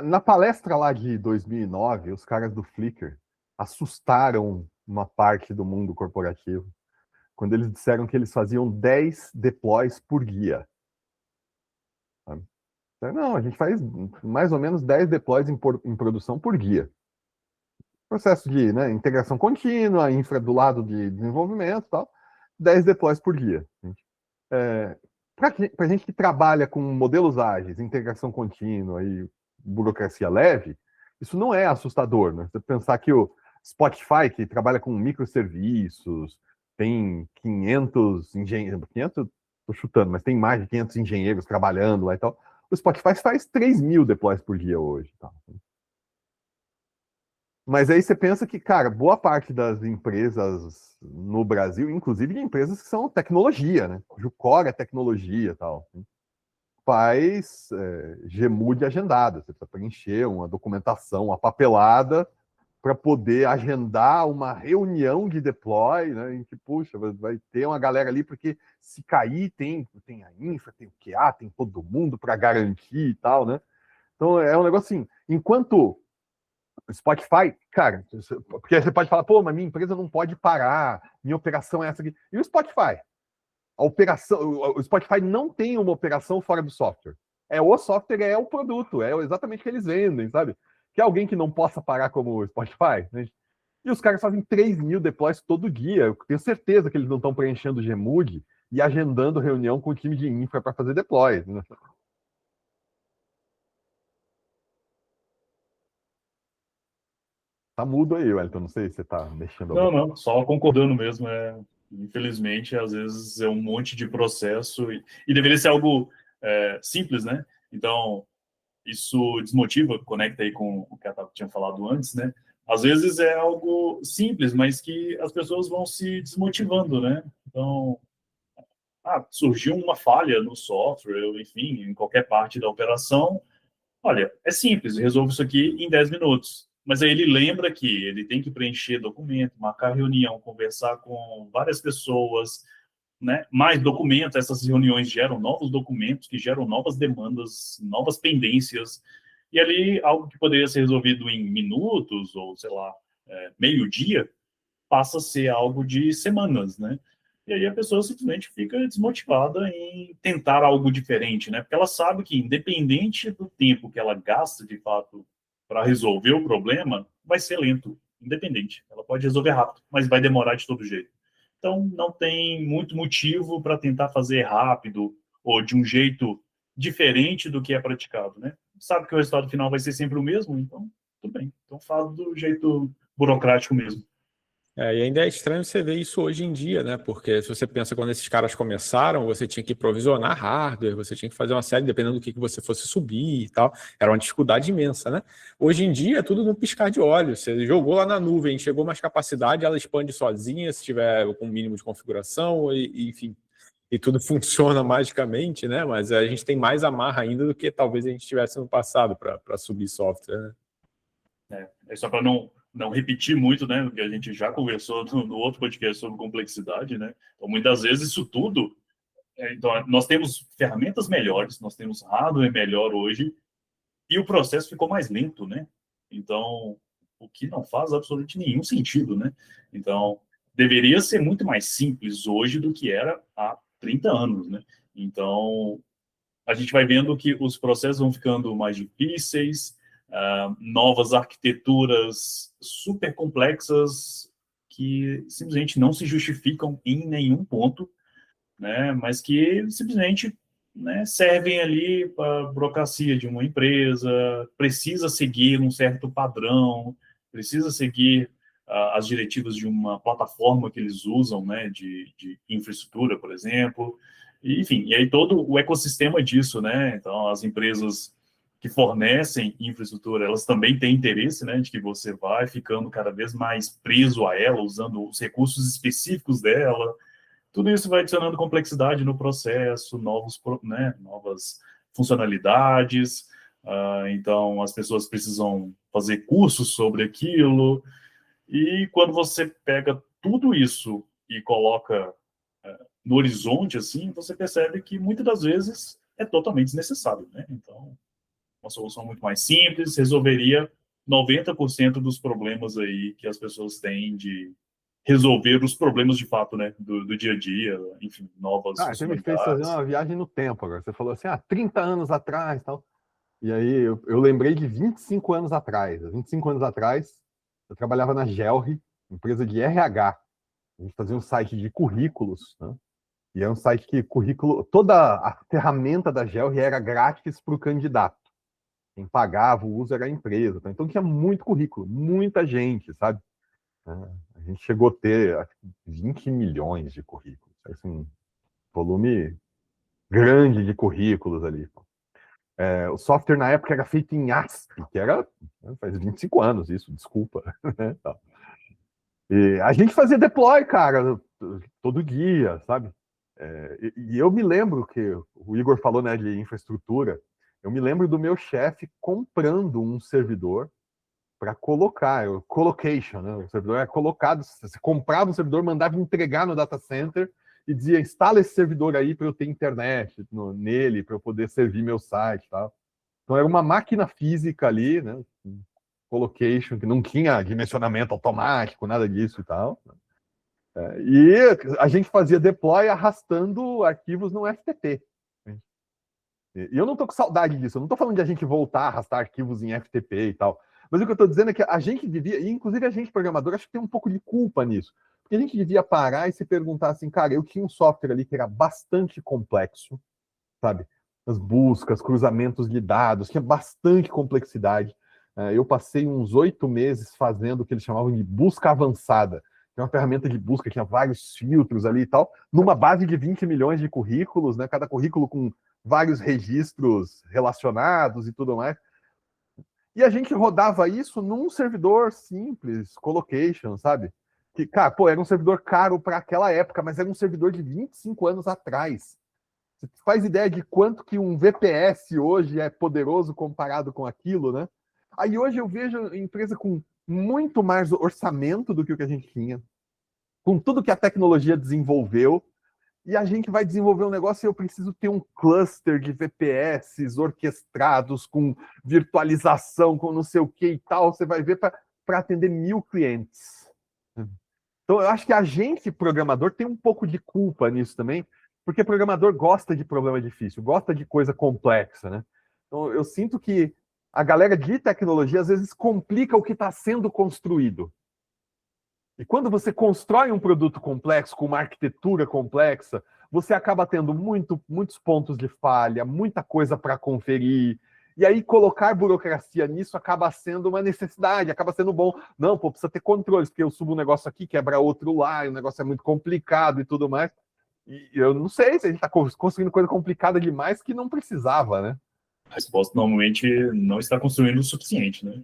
[SPEAKER 1] Na palestra lá de 2009, os caras do Flickr assustaram uma parte do mundo corporativo quando eles disseram que eles faziam 10 deploys por guia. Não, a gente faz mais ou menos 10 deploys em produção por guia. Processo de, né, integração contínua, infra do lado de desenvolvimento e tal, 10 deploys por guia. Para a gente que trabalha com modelos ágeis, integração contínua e burocracia leve, isso não é assustador, né? Você pensar que o Spotify, que trabalha com microserviços, tem 500 engenheiros, 500, estou chutando, mas tem mais de 500 engenheiros trabalhando lá e tal. O Spotify faz 3.000 deploys por dia hoje. Tá? Mas aí você pensa que, cara, boa parte das empresas no Brasil, inclusive de empresas que são tecnologia, né? Cujo core é tecnologia e tal. faz Gmood agendada. Você precisa preencher uma documentação, uma papelada para poder agendar uma reunião de deploy, né, em que, puxa, vai ter uma galera ali, porque se cair tem a infra, tem o QA, tem todo mundo para garantir e tal, né? Então é um negócio assim, enquanto Spotify, cara, porque você pode falar, pô, mas minha empresa não pode parar, minha operação é essa aqui. E o Spotify? O Spotify não tem uma operação fora do software. O software é o produto, é exatamente o que eles vendem, sabe? Que é alguém que não possa parar como o Spotify, né? E os caras fazem 3.000 deploys todo dia. Eu tenho certeza que eles não estão preenchendo o Gmood e agendando reunião com o time de infra para fazer deploys, né? Tá mudo aí, Wellington. Não sei se você tá mexendo
[SPEAKER 4] Não, só concordando mesmo. Infelizmente, às vezes é um monte de processo e deveria ser algo simples, né? Então, isso desmotiva, conecta aí com o que a Tata tinha falado antes, né? Às vezes é algo simples, mas que as pessoas vão se desmotivando, né? Então, surgiu uma falha no software, enfim, em qualquer parte da operação. Olha, é simples, resolvo isso aqui em 10 minutos. Mas aí ele lembra que ele tem que preencher documento, marcar reunião, conversar com várias pessoas, né? Mais documentos, essas reuniões geram novos documentos, que geram novas demandas, novas pendências. E ali, algo que poderia ser resolvido em minutos, ou sei lá, meio-dia, passa a ser algo de semanas, né? E aí a pessoa simplesmente fica desmotivada em tentar algo diferente, né? Porque ela sabe que, independente do tempo que ela gasta, de fato, para resolver o problema, vai ser lento, independente. Ela pode resolver rápido, mas vai demorar de todo jeito. Então, não tem muito motivo para tentar fazer rápido ou de um jeito diferente do que é praticado, né? Sabe que o resultado final vai ser sempre o mesmo, então, tudo bem. Então, faz do jeito burocrático mesmo.
[SPEAKER 3] E ainda é estranho você ver isso hoje em dia, né? Porque se você pensa quando esses caras começaram, você tinha que provisionar hardware, você tinha que fazer uma série, dependendo do que você fosse subir e tal. Era uma dificuldade imensa, né? Hoje em dia é tudo num piscar de olhos. Você jogou lá na nuvem, chegou mais capacidade, ela expande sozinha, se tiver com o mínimo de configuração, enfim. E tudo funciona magicamente, né? Mas a gente tem mais amarra ainda do que talvez a gente tivesse no passado para subir software, né?
[SPEAKER 4] É só para não repetir muito, né, o que a gente já conversou no outro podcast sobre complexidade, né? Então, muitas vezes isso tudo... Então, nós temos ferramentas melhores, nós temos hardware melhor hoje, e o processo ficou mais lento, né? Então, o que não faz absolutamente nenhum sentido, né? Então, deveria ser muito mais simples hoje do que era há 30 anos, né? Então, a gente vai vendo que os processos vão ficando mais difíceis, novas arquiteturas super complexas que simplesmente não se justificam em nenhum ponto, né? Mas que simplesmente, né, servem ali para a burocracia de uma empresa, precisa seguir um certo padrão, precisa seguir as diretivas de uma plataforma que eles usam, né, de infraestrutura, por exemplo. E, enfim, e aí todo o ecossistema disso, né? Então, as empresas que fornecem infraestrutura, elas também têm interesse, né, de que você vai ficando cada vez mais preso a ela, usando os recursos específicos dela. Tudo isso vai adicionando complexidade no processo, novas funcionalidades. Então, as pessoas precisam fazer cursos sobre aquilo. E quando você pega tudo isso e coloca no horizonte, assim, você percebe que muitas das vezes é totalmente desnecessário, né? Então, uma solução muito mais simples resolveria 90% dos problemas aí que as pessoas têm de resolver os problemas de fato, né, do dia a dia, enfim, novas
[SPEAKER 1] você me fez fazer uma viagem no tempo agora. Você falou assim, 30 anos atrás e tal. E aí eu lembrei de 25 anos atrás. 25 anos atrás, eu trabalhava na Gelri, empresa de RH. A gente fazia um site de currículos, né? E é um site que toda a ferramenta da Gelri era grátis para o candidato. Quem pagava o uso era a empresa. Tá? Então tinha muito currículo, muita gente, sabe? A gente chegou a ter acho, 20 milhões de currículos. Assim, um volume grande de currículos ali. O software na época era feito em ASP, que era faz 25 anos isso, desculpa. E a gente fazia deploy, cara, todo dia, sabe? E eu me lembro que o Igor falou, né, de infraestrutura. Eu me lembro do meu chefe comprando um servidor para colocar, o colocation, né? O servidor é colocado, você comprava um servidor, mandava entregar no data center e dizia, instala esse servidor aí para eu ter internet nele, para eu poder servir meu site e tal. Então era uma máquina física ali, né? Colocation, que não tinha dimensionamento automático, nada disso e tal. E a gente fazia deploy arrastando arquivos no FTP. E eu não tô com saudade disso, eu não tô falando de a gente voltar a arrastar arquivos em FTP e tal. Mas o que eu tô dizendo é que a gente devia, e inclusive a gente programador, acho que tem um pouco de culpa nisso. Porque a gente devia parar e se perguntar assim, cara, eu tinha um software ali que era bastante complexo, sabe? As buscas, cruzamentos de dados, tinha bastante complexidade. Eu passei uns 8 meses fazendo o que eles chamavam de busca avançada. Tem uma ferramenta de busca, tinha vários filtros ali e tal, numa base de 20 milhões de currículos, né? Cada currículo com vários registros relacionados e tudo mais. E a gente rodava isso num servidor simples, colocation, sabe? Que, cara, pô, era um servidor caro para aquela época, mas era um servidor de 25 anos atrás. Você faz ideia de quanto que um VPS hoje é poderoso comparado com aquilo, né? Aí hoje eu vejo empresa com muito mais orçamento do que o que a gente tinha, com tudo que a tecnologia desenvolveu, e a gente vai desenvolver um negócio e eu preciso ter um cluster de VPS orquestrados com virtualização, com não sei o que e tal. Você vai ver para atender 1000 clientes. Então, eu acho que a gente, programador, tem um pouco de culpa nisso também, porque programador gosta de problema difícil, gosta de coisa complexa, né? Então, eu sinto que a galera de tecnologia às vezes complica o que está sendo construído. E quando você constrói um produto complexo, com uma arquitetura complexa, você acaba tendo muitos pontos de falha, muita coisa para conferir. E aí colocar burocracia nisso acaba sendo uma necessidade, acaba sendo bom. Não, pô, precisa ter controles, porque eu subo um negócio aqui, quebra outro lá, e o negócio é muito complicado e tudo mais. E eu não sei se a gente está construindo coisa complicada demais que não precisava, né?
[SPEAKER 4] A resposta normalmente não está construindo o suficiente, né?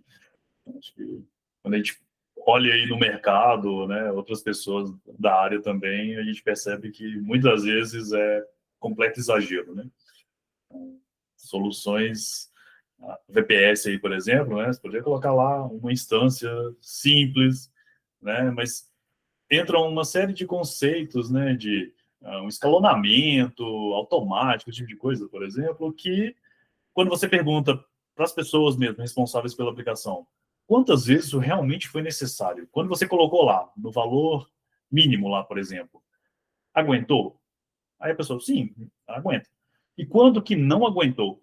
[SPEAKER 4] Acho que quando a gente olha aí no mercado, né, outras pessoas da área também, a gente percebe que muitas vezes é completo exagero, né? Soluções VPS aí, por exemplo, né? Você poderia colocar lá uma instância simples, né? Mas entram uma série de conceitos, né? De um escalonamento automático, esse tipo de coisa, por exemplo, que quando você pergunta para as pessoas mesmo responsáveis pela aplicação, quantas vezes isso realmente foi necessário? Quando você colocou lá, no valor mínimo lá, por exemplo, aguentou? Aí a pessoa, sim, aguenta. E quando que não aguentou?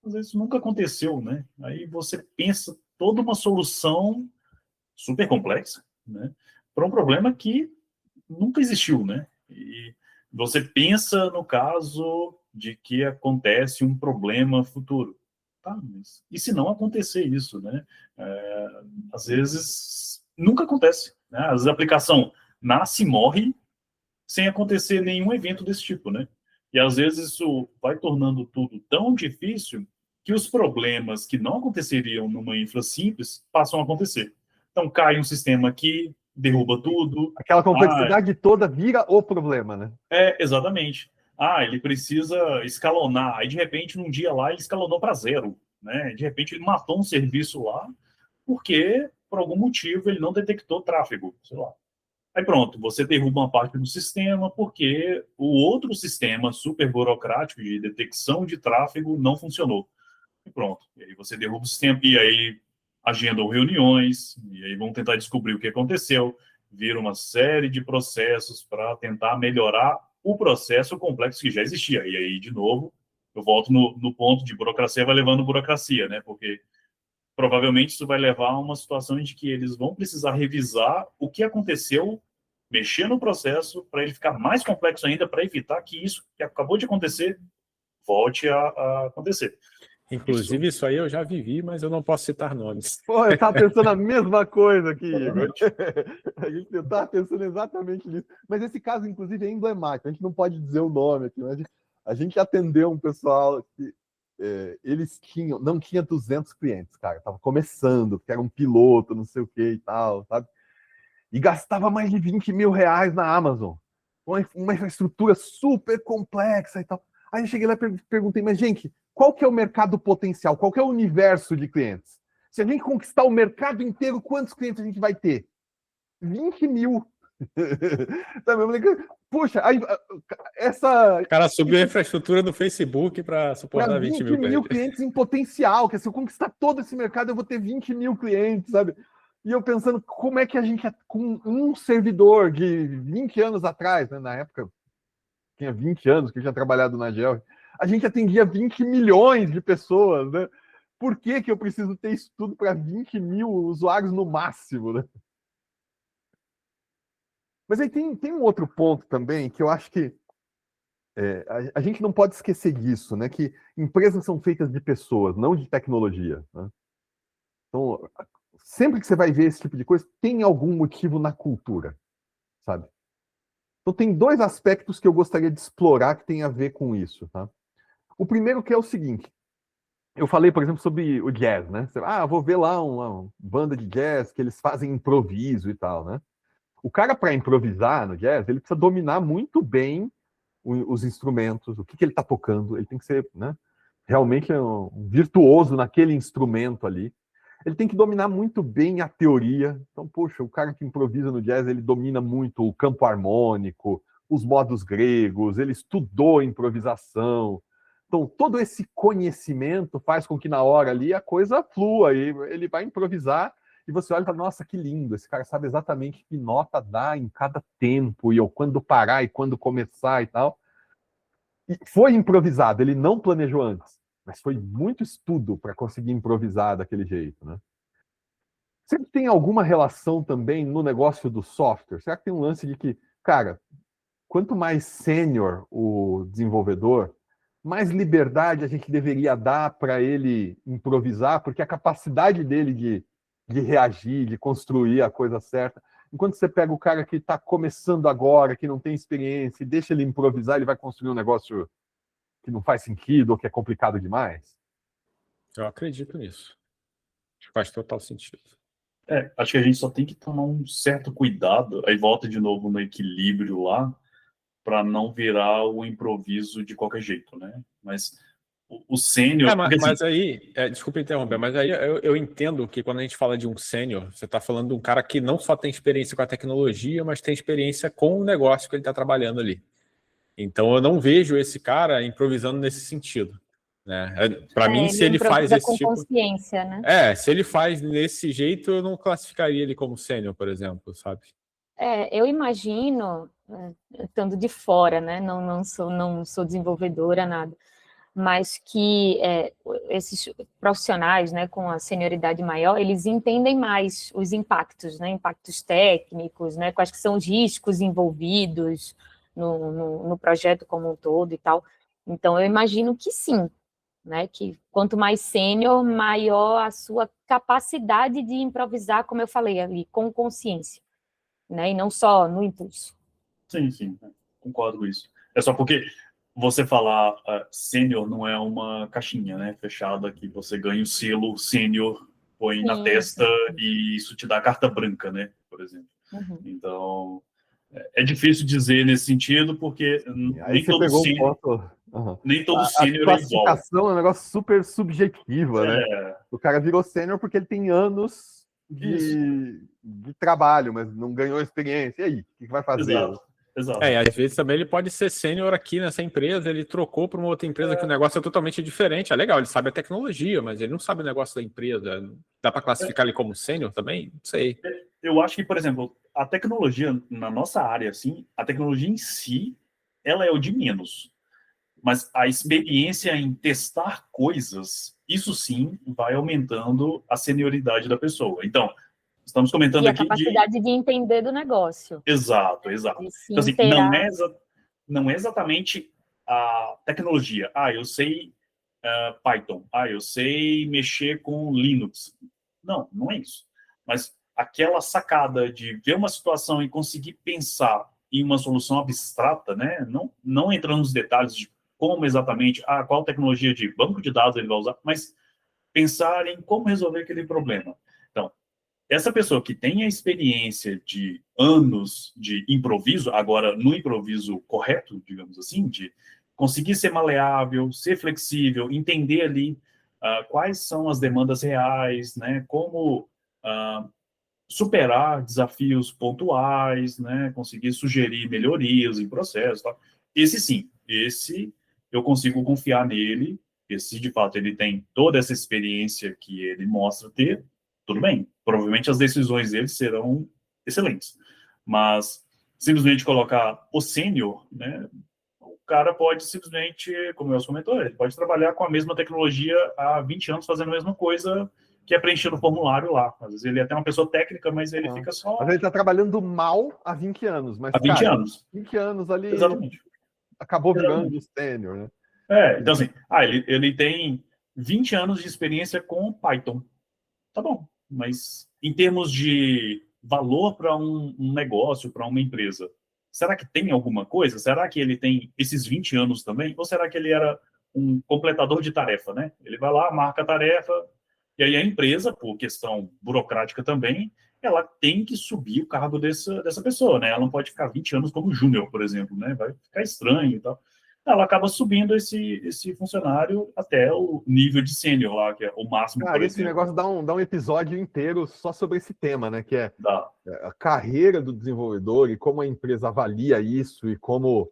[SPEAKER 4] Às vezes nunca aconteceu, né? Aí você pensa toda uma solução super complexa, né? Para um problema que nunca existiu, né? E você pensa no caso de que acontece um problema futuro. Tá, mas e se não acontecer isso, né? Às vezes nunca acontece, né? Às vezes a aplicação nasce e morre sem acontecer nenhum evento desse tipo, né? E às vezes isso vai tornando tudo tão difícil que os problemas que não aconteceriam numa infra simples passam a acontecer. Então cai um sistema aqui, derruba tudo.
[SPEAKER 1] Aquela complexidade toda vira o problema, né?
[SPEAKER 4] Exatamente. Ele precisa escalonar. Aí, de repente, num dia lá, ele escalonou para 0. Né? De repente, ele matou um serviço lá porque, por algum motivo, ele não detectou tráfego, sei lá. Aí pronto, você derruba uma parte do sistema porque o outro sistema super burocrático de detecção de tráfego não funcionou. E pronto. E aí você derruba o sistema e aí agendam reuniões e aí vão tentar descobrir o que aconteceu. Vira uma série de processos para tentar melhorar o processo complexo que já existia. E aí, de novo, eu volto no ponto de burocracia vai levando burocracia, né? Porque provavelmente isso vai levar a uma situação em que eles vão precisar revisar o que aconteceu, mexer no processo para ele ficar mais complexo ainda, para evitar que isso que acabou de acontecer volte a acontecer.
[SPEAKER 3] Inclusive, isso aí eu já vivi, mas eu não posso citar nomes.
[SPEAKER 1] Pô, eu estava pensando a mesma coisa aqui, Igor. Eu estava pensando exatamente nisso. Mas esse caso, inclusive, é emblemático. A gente não pode dizer o nome aqui, mas a gente atendeu um pessoal que eles não tinha 200 clientes, cara. Estava começando, que era um piloto, não sei o que e tal, sabe? E gastava mais de 20 mil reais na Amazon. uma infraestrutura super complexa e tal. Aí eu cheguei lá e perguntei, mas gente, qual que é o mercado potencial? Qual que é o universo de clientes? Se a gente conquistar o mercado inteiro, quantos clientes a gente vai ter? 20 mil. Puxa, aí, essa...
[SPEAKER 3] O cara subiu a infraestrutura do Facebook para suportar
[SPEAKER 1] 20
[SPEAKER 3] 20 mil
[SPEAKER 1] clientes em potencial, que se eu conquistar todo esse mercado, eu vou ter 20 mil clientes, sabe? E eu pensando, como é que a gente, com um servidor de 20 anos atrás, né, na época, tinha 20 anos que eu tinha trabalhado na Gel, a gente atendia 20 milhões de pessoas, né? Por que eu preciso ter isso tudo para 20 mil usuários no máximo, né? Mas aí tem um outro ponto também que eu acho que a gente não pode esquecer disso, né? Que empresas são feitas de pessoas, não de tecnologia, né? Então, sempre que você vai ver esse tipo de coisa, tem algum motivo na cultura, sabe? Então, tem dois aspectos que eu gostaria de explorar que tem a ver com isso, tá? O primeiro que é o seguinte, eu falei, por exemplo, sobre o jazz, né? Vou ver lá uma banda de jazz que eles fazem improviso e tal, né? O cara, para improvisar no jazz, ele precisa dominar muito bem os instrumentos, o que ele está tocando, ele tem que ser, né, realmente um virtuoso naquele instrumento ali. Ele tem que dominar muito bem a teoria. Então, poxa, o cara que improvisa no jazz, ele domina muito o campo harmônico, os modos gregos, ele estudou improvisação. Então, todo esse conhecimento faz com que na hora ali a coisa flua, e ele vai improvisar e você olha e fala, nossa, que lindo, esse cara sabe exatamente que nota dá em cada tempo, e quando parar e quando começar e tal. E foi improvisado, ele não planejou antes, mas foi muito estudo para conseguir improvisar daquele jeito, né? Será que tem alguma relação também no negócio do software? Será que tem um lance de que, cara, quanto mais sênior o desenvolvedor, mais liberdade a gente deveria dar para ele improvisar, porque a capacidade dele de reagir, de construir a coisa certa. Enquanto você pega o cara que está começando agora, que não tem experiência, e deixa ele improvisar, ele vai construir um negócio que não faz sentido ou que é complicado demais?
[SPEAKER 3] Eu acredito nisso. Faz total sentido.
[SPEAKER 4] Acho que a gente só tem que tomar um certo cuidado, aí volta de novo no equilíbrio lá, para não virar o improviso de qualquer jeito, né? Mas o sênior...
[SPEAKER 3] Mas aí, desculpa interromper, mas aí eu entendo que quando a gente fala de um sênior, você está falando de um cara que não só tem experiência com a tecnologia, mas tem experiência com o negócio que ele está trabalhando ali. Então eu não vejo esse cara improvisando nesse sentido, né? Para mim, se ele faz esse tipo...
[SPEAKER 2] consciência, né?
[SPEAKER 3] Se ele faz desse jeito, eu não classificaria ele como sênior, por exemplo, sabe?
[SPEAKER 2] Eu imagino, estando de fora, né? Não sou desenvolvedora, nada, mas que esses profissionais, né, com a senioridade maior, eles entendem mais os impactos, né? Impactos técnicos, né? Quais que são os riscos envolvidos no projeto como um todo e tal. Então, eu imagino que sim, né? Que quanto mais sênior, maior a sua capacidade de improvisar, como eu falei ali, com consciência, né? E não só no impulso.
[SPEAKER 4] Sim, concordo com isso. É só porque você falar sênior não é uma caixinha, né, fechada, que você ganha o selo sênior, põe na testa e isso te dá carta branca, né, por exemplo.
[SPEAKER 2] Uhum.
[SPEAKER 4] Então, é difícil dizer nesse sentido, porque nem todo sênior... Nem todo sênior é igual. A
[SPEAKER 1] classificação é um negócio super subjetiva, né? O cara virou sênior porque ele tem anos de trabalho, mas não ganhou experiência. E aí, o que vai fazer?
[SPEAKER 4] Exato.
[SPEAKER 3] Às vezes também ele pode ser sênior aqui nessa empresa, ele trocou para uma outra empresa que o negócio é totalmente diferente. É legal, ele sabe a tecnologia, mas ele não sabe o negócio da empresa. Dá para classificar ele como sênior também? Não sei.
[SPEAKER 4] Eu acho que, por exemplo, a tecnologia, na nossa área, assim, a tecnologia em si, ela é o de menos. Mas a experiência em testar coisas, isso sim vai aumentando a senioridade da pessoa. Então, estamos comentando aqui
[SPEAKER 2] a capacidade de entender do negócio.
[SPEAKER 4] Exato. Então, assim, não é exatamente a tecnologia. Eu sei Python. Eu sei mexer com Linux. Não é isso. Mas aquela sacada de ver uma situação e conseguir pensar em uma solução abstrata, né? Não entrando nos detalhes de como exatamente, qual tecnologia de banco de dados ele vai usar, mas pensar em como resolver aquele problema. Então, essa pessoa que tem a experiência de anos de improviso, agora no improviso correto, digamos assim, de conseguir ser maleável, ser flexível, entender ali quais são as demandas reais, né, como superar desafios pontuais, né, conseguir sugerir melhorias em processo, tal. Esse sim, esse eu consigo confiar nele, se de fato ele tem toda essa experiência que ele mostra ter, tudo bem. Provavelmente as decisões dele serão excelentes. Mas simplesmente colocar o sênior, né, o cara pode simplesmente, como o Elcio comentou, ele pode trabalhar com a mesma tecnologia há 20 anos fazendo a mesma coisa que é preenchendo o formulário lá. Às vezes ele é até uma pessoa técnica, mas ele fica só...
[SPEAKER 1] Mas ele está trabalhando mal há 20 anos. Mas,
[SPEAKER 4] há 20
[SPEAKER 1] cara,
[SPEAKER 4] anos.
[SPEAKER 1] 20 anos ali...
[SPEAKER 4] Exatamente.
[SPEAKER 1] Acabou virando sênior, né?
[SPEAKER 4] Então assim, ele tem 20 anos de experiência com Python. Tá bom, mas em termos de valor para um negócio, para uma empresa, será que tem alguma coisa? Será que ele tem esses 20 anos também? Ou será que ele era um completador de tarefa, né? Ele vai lá, marca a tarefa, e aí a empresa, por questão burocrática também, ela tem que subir o cargo dessa pessoa, né? Ela não pode ficar 20 anos como júnior, por exemplo, né? Vai ficar estranho e tal. Ela acaba subindo esse funcionário até o nível de sênior lá, que é o máximo,
[SPEAKER 1] Cara,
[SPEAKER 4] por
[SPEAKER 1] esse
[SPEAKER 4] exemplo.
[SPEAKER 1] negócio dá um episódio inteiro só sobre esse tema, né? Que é
[SPEAKER 4] Dá.
[SPEAKER 1] a carreira do desenvolvedor e como a empresa avalia isso e como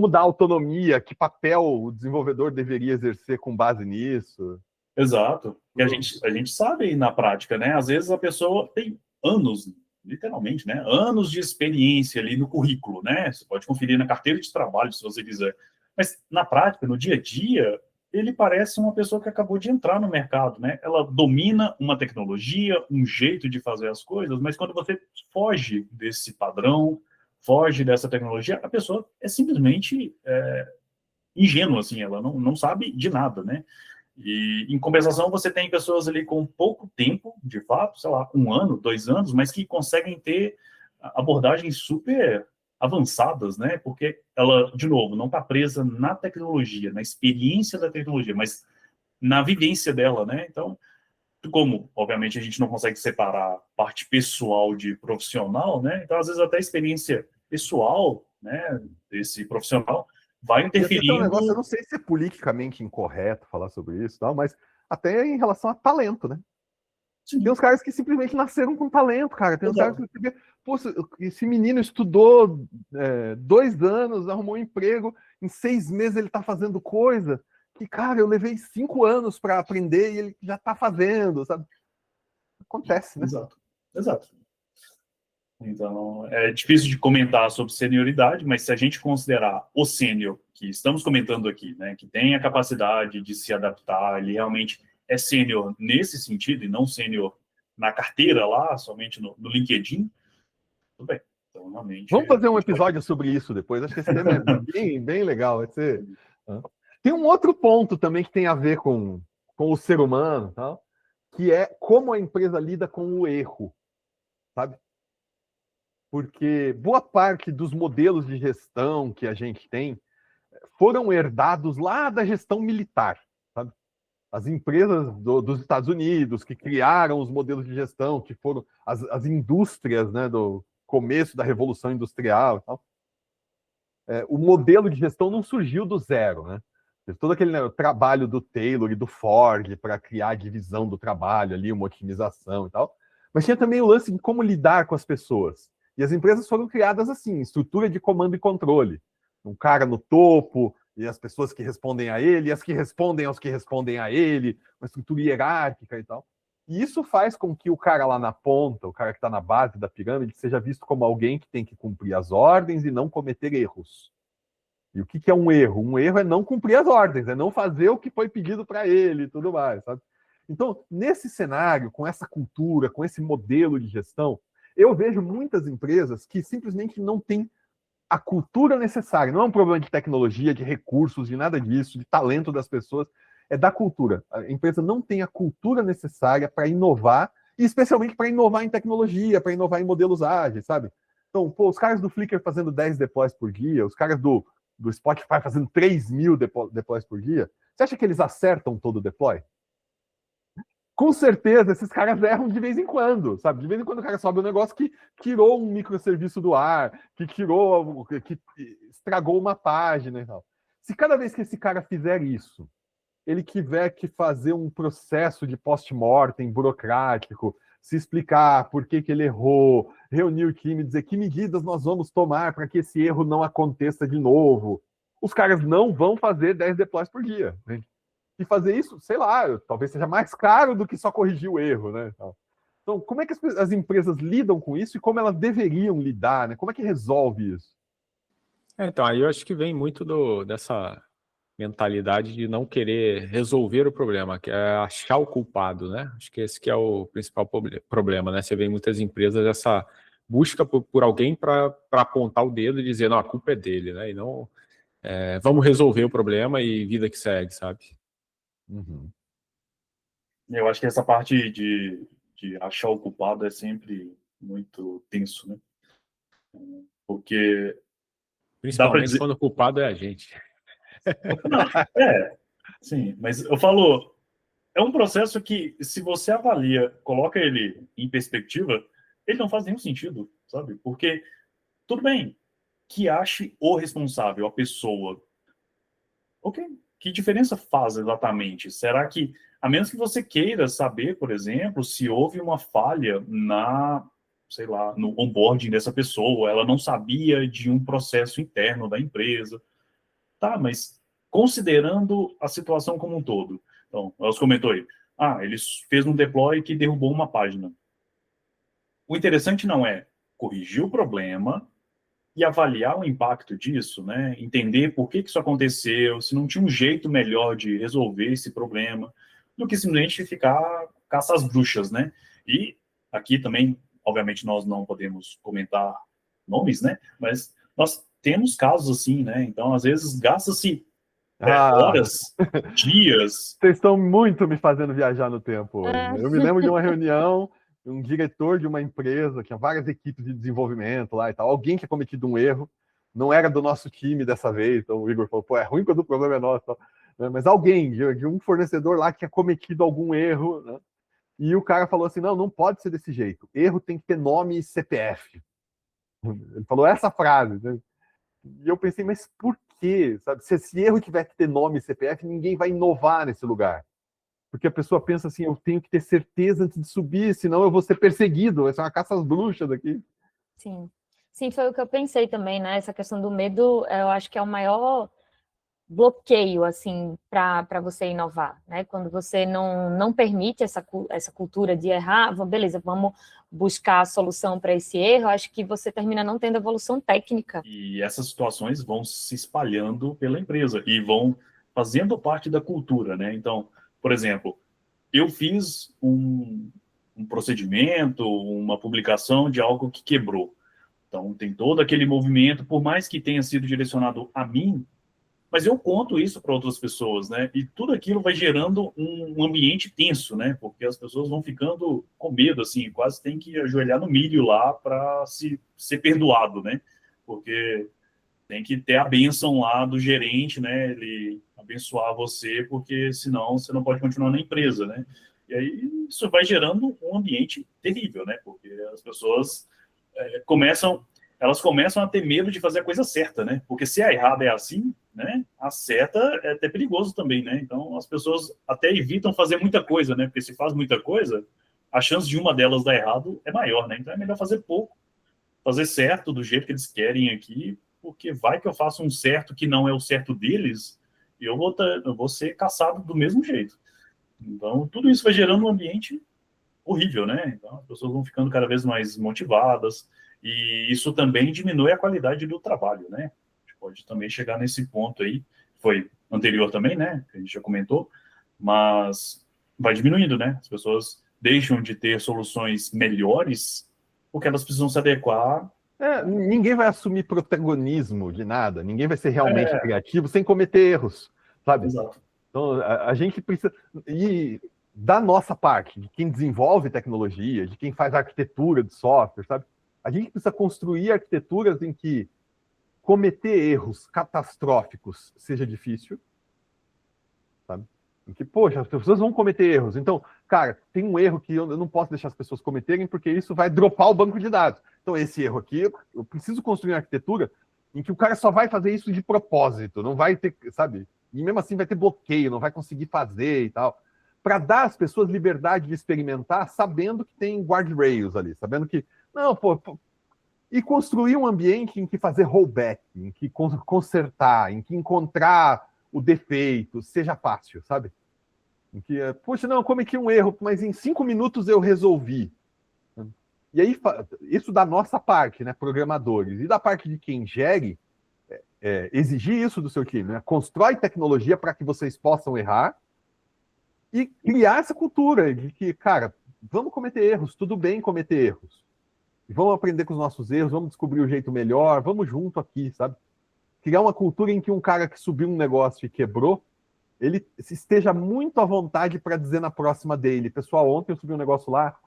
[SPEAKER 1] dá autonomia, que papel o desenvolvedor deveria exercer com base nisso.
[SPEAKER 4] Exato. E a gente sabe aí na prática, né? Às vezes a pessoa tem anos, literalmente, né? Anos de experiência ali no currículo, né? Você pode conferir na carteira de trabalho, se você quiser. Mas na prática, no dia a dia, ele parece uma pessoa que acabou de entrar no mercado, né? Ela domina uma tecnologia, um jeito de fazer as coisas, mas quando você foge desse padrão, foge dessa tecnologia, a pessoa é simplesmente ingênua, assim, ela não sabe de nada, né? E, em compensação, você tem pessoas ali com pouco tempo, de fato, sei lá, 1 ano, 2 anos, mas que conseguem ter abordagens super avançadas, né? Porque ela, de novo, não está presa na tecnologia, na experiência da tecnologia, mas na vivência dela, né? Então, como, obviamente, a gente não consegue separar parte pessoal de profissional, né? Então, às vezes, até a experiência pessoal, né, desse profissional vai
[SPEAKER 1] Esse é um negócio, eu
[SPEAKER 4] interferindo.
[SPEAKER 1] não sei se é politicamente incorreto falar sobre isso, tal, mas até em relação a talento, né?
[SPEAKER 4] Sim,
[SPEAKER 1] Tem uns caras que simplesmente nasceram com talento, cara. Tem uns caras
[SPEAKER 4] exato.
[SPEAKER 1] que você vê, pô, esse menino estudou 2 anos, arrumou um emprego, em 6 meses ele tá fazendo coisa que, cara, eu levei 5 anos para aprender e ele já tá fazendo, sabe? Acontece, né?
[SPEAKER 4] Exato. Então, é difícil de comentar sobre senioridade, mas se a gente considerar o sênior que estamos comentando aqui, né, que tem a capacidade de se adaptar, ele realmente é sênior nesse sentido, e não sênior na carteira lá, somente no LinkedIn, tudo bem. Então, realmente,
[SPEAKER 1] Vamos fazer um episódio sobre isso depois. Acho que esse tema é bem legal. Vai ser... Tem um outro ponto também que tem a ver com o ser humano, tal, que é como a empresa lida com o erro, sabe? Porque boa parte dos modelos de gestão que a gente tem foram herdados lá da gestão militar, sabe? As empresas dos Estados Unidos que criaram os modelos de gestão, que foram as indústrias, né, do começo da Revolução Industrial e tal. O modelo de gestão não surgiu do zero, né? Todo aquele trabalho do Taylor e do Ford para criar a divisão do trabalho ali, uma otimização e tal. Mas tinha também o lance de como lidar com as pessoas. E as empresas foram criadas assim, estrutura de comando e controle. Um cara no topo, e as pessoas que respondem a ele, e as que respondem aos que respondem a ele, uma estrutura hierárquica e tal. E isso faz com que o cara lá na ponta, o cara que está na base da pirâmide, seja visto como alguém que tem que cumprir as ordens e não cometer erros. E o que é um erro? Um erro é não cumprir as ordens, é não fazer o que foi pedido para ele e tudo mais, sabe? Então, nesse cenário, com essa cultura, com esse modelo de gestão, eu vejo muitas empresas que simplesmente não têm a cultura necessária. Não é um problema de tecnologia, de recursos, de nada disso, de talento das pessoas, é da cultura. A empresa não tem a cultura necessária para inovar, e especialmente para inovar em tecnologia, para inovar em modelos ágeis, sabe? Então, pô, os caras do Flickr fazendo 10 deploys por dia, os caras do Spotify fazendo 3.000 deploys por dia, você acha que eles acertam todo o deploy? Com certeza, esses caras erram de vez em quando, sabe? De vez em quando o cara sobe um negócio que tirou um microserviço do ar, que estragou uma página e tal. Se cada vez que esse cara fizer isso, ele tiver que fazer um processo de post-mortem burocrático, se explicar por que ele errou, reunir o time, dizer que medidas nós vamos tomar para que esse erro não aconteça de novo, os caras não vão fazer 10 deploys por dia, né? E fazer isso, sei lá, talvez seja mais caro do que só corrigir o erro, né? Então, como é que as empresas lidam com isso e como elas deveriam lidar, né? Como é que resolve isso?
[SPEAKER 3] Então, aí eu acho que vem muito dessa mentalidade de não querer resolver o problema, que é achar o culpado, né? Acho que esse que é o principal problema, né? Você vê em muitas empresas essa busca por alguém para apontar o dedo e dizer, não, a culpa é dele, né? E não, vamos resolver o problema e vida que segue, sabe?
[SPEAKER 1] Uhum.
[SPEAKER 4] Eu acho que essa parte de achar o culpado é sempre muito tenso, né? Porque dá para
[SPEAKER 3] Principalmente
[SPEAKER 4] dizer...
[SPEAKER 3] quando o culpado é a gente.
[SPEAKER 4] Não, sim, mas eu falo, é um processo que, se você avalia, coloca ele em perspectiva, ele não faz nenhum sentido, sabe? Porque, tudo bem, que ache o responsável, a pessoa. Ok, que diferença faz exatamente? Será que, a menos que você queira saber, por exemplo, se houve uma falha sei lá, no onboarding dessa pessoa, ela não sabia de um processo interno da empresa. Tá, mas considerando a situação como um todo. Então, elas comentou aí, ele fez um deploy que derrubou uma página. O interessante não é corrigir o problema e avaliar o impacto disso, né? Entender por que isso aconteceu, se não tinha um jeito melhor de resolver esse problema, do que simplesmente ficar caça às bruxas, né? E aqui também, obviamente, nós não podemos comentar nomes, né? Mas nós temos casos assim, né? Então, às vezes, gasta-se horas, dias.
[SPEAKER 1] Vocês estão muito me fazendo viajar no tempo hoje,
[SPEAKER 2] É.
[SPEAKER 1] né? Eu me lembro de uma reunião, um diretor de uma empresa, tinha várias equipes de desenvolvimento lá e tal, alguém que tinha cometido um erro, não era do nosso time dessa vez, então o Igor falou, pô, é ruim quando o problema é nosso, né? Mas alguém, de um fornecedor lá que tinha cometido algum erro, né? E o cara falou assim, não pode ser desse jeito, erro tem que ter nome e CPF. Ele falou essa frase, né? E eu pensei, mas por quê? Sabe? Se esse erro tiver que ter nome e CPF, ninguém vai inovar nesse lugar. Porque a pessoa pensa assim, eu tenho que ter certeza antes de subir, senão eu vou ser perseguido, vai ser uma caça às bruxas aqui.
[SPEAKER 2] Sim. Sim, foi o que eu pensei também, né? Essa questão do medo, eu acho que é o maior bloqueio, assim, para você inovar, né? Quando você não permite essa cultura de errar, beleza, vamos buscar a solução para esse erro, acho que você termina não tendo evolução técnica.
[SPEAKER 4] E essas situações vão se espalhando pela empresa e vão fazendo parte da cultura, né? Então, por exemplo, eu fiz um procedimento, uma publicação de algo que quebrou. Então, tem todo aquele movimento, por mais que tenha sido direcionado a mim, mas eu conto isso para outras pessoas, né? E tudo aquilo vai gerando um ambiente tenso, né? Porque as pessoas vão ficando com medo, assim, quase tem que ajoelhar no milho lá para ser perdoado, né? Porque tem que ter a bênção lá do gerente, né? Ele abençoar você, porque senão você não pode continuar na empresa, né? E aí isso vai gerando um ambiente terrível, né? Porque as pessoas elas começam a ter medo de fazer a coisa certa, né? Porque se a errada é assim, né? A certa é até perigoso também, né? Então as pessoas até evitam fazer muita coisa, né? Porque se faz muita coisa, a chance de uma delas dar errado é maior, né? Então é melhor fazer pouco, fazer certo do jeito que eles querem aqui, porque vai que eu faço um certo que não é o certo deles, e eu vou ser caçado do mesmo jeito. Então tudo isso vai gerando um ambiente horrível, né? Então as pessoas vão ficando cada vez mais motivadas, e isso também diminui a qualidade do trabalho, né? A gente pode também chegar nesse ponto aí, foi anterior também, né? Que a gente já comentou, mas vai diminuindo, né? As pessoas deixam de ter soluções melhores porque elas precisam se adequar.
[SPEAKER 1] Ninguém vai assumir protagonismo de nada, ninguém vai ser realmente criativo sem cometer erros, sabe?
[SPEAKER 4] Exato.
[SPEAKER 1] Então, a gente precisa... E da nossa parte, de quem desenvolve tecnologia, de quem faz arquitetura de software, sabe? A gente precisa construir arquiteturas em que cometer erros catastróficos seja difícil, sabe? em que, poxa, as pessoas vão cometer erros. Então, cara, tem um erro que eu não posso deixar as pessoas cometerem, porque isso vai dropar o banco de dados. Então, esse erro aqui, eu preciso construir uma arquitetura em que o cara só vai fazer isso de propósito, não vai ter, sabe? E mesmo assim vai ter bloqueio, não vai conseguir fazer e tal. Para dar às pessoas liberdade de experimentar, sabendo que tem guardrails ali, sabendo que, não, e construir um ambiente em que fazer rollback, em que consertar, em que encontrar o defeito seja fácil, sabe? Em que, poxa, não, eu cometi um erro, mas em 5 minutos eu resolvi. E aí, isso da nossa parte, né, programadores, e da parte de quem gere, exigir isso do seu time, né? Constrói tecnologia para que vocês possam errar e criar essa cultura de que, cara, vamos cometer erros, tudo bem cometer erros. Vamos aprender com os nossos erros, vamos descobrir o jeito melhor, vamos junto aqui, sabe? Criar uma cultura em que um cara que subiu um negócio e quebrou, ele esteja muito à vontade para dizer na próxima dele, pessoal, ontem eu subi um negócio lá,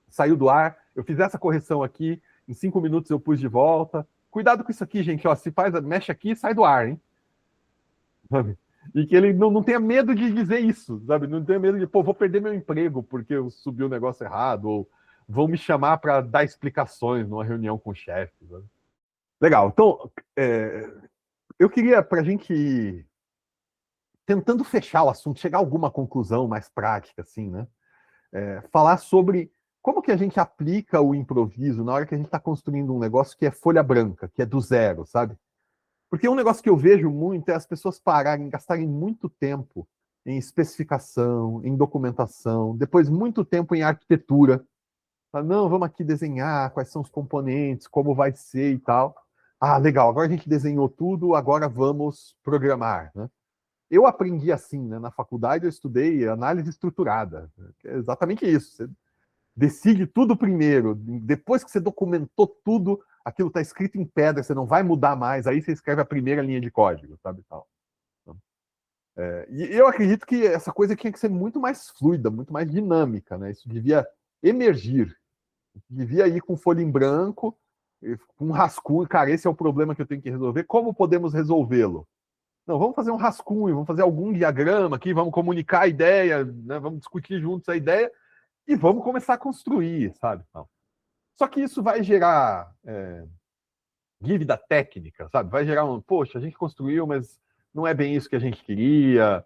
[SPEAKER 1] saiu do ar, eu fiz essa correção aqui, em 5 minutos eu pus de volta. Cuidado com isso aqui, gente, ó, se faz, mexe aqui e sai do ar, hein? Sabe? E que ele não tenha medo de dizer isso, sabe? Não tenha medo de, pô, vou perder meu emprego porque eu subi o negócio errado, ou vão me chamar para dar explicações numa reunião com o chefe. Sabe? Legal, então, eu queria, para a gente ir tentando fechar o assunto, chegar a alguma conclusão mais prática, assim, né? Falar sobre como que a gente aplica o improviso na hora que a gente está construindo um negócio que é folha branca, que é do zero, sabe? Porque um negócio que eu vejo muito é as pessoas pararem, gastarem muito tempo em especificação, em documentação, depois muito tempo em arquitetura. Não, vamos aqui desenhar quais são os componentes, como vai ser e tal. Ah, legal, agora a gente desenhou tudo, agora vamos programar, né? Eu aprendi assim, né? Na faculdade eu estudei análise estruturada. É exatamente isso. Você decide tudo primeiro, depois que você documentou tudo, aquilo está escrito em pedra, você não vai mudar mais, aí você escreve a primeira linha de código, sabe? Tal. E eu acredito que essa coisa tinha que ser muito mais fluida, muito mais dinâmica, né? Isso devia emergir, devia ir com folha em branco, com um rascunho, cara, esse é o problema que eu tenho que resolver, como podemos resolvê-lo? Não, vamos fazer um rascunho, vamos fazer algum diagrama aqui, vamos comunicar a ideia, né? Vamos discutir juntos a ideia, e vamos começar a construir, sabe? Só que isso vai gerar dívida técnica, sabe? Vai gerar poxa, a gente construiu, mas não é bem isso que a gente queria.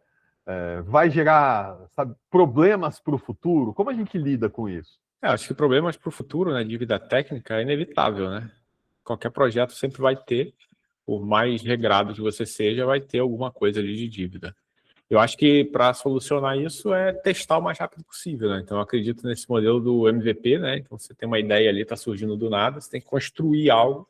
[SPEAKER 1] Vai gerar, sabe, problemas para o futuro. Como a gente lida com isso?
[SPEAKER 3] Acho que problemas para o futuro, né? Dívida técnica é inevitável, né? Qualquer projeto sempre vai ter, por mais regrado que você seja, vai ter alguma coisa ali de dívida. Eu acho que para solucionar isso é testar o mais rápido possível, né? Então, eu acredito nesse modelo do MVP, né? Então, você tem uma ideia ali, está surgindo do nada, você tem que construir algo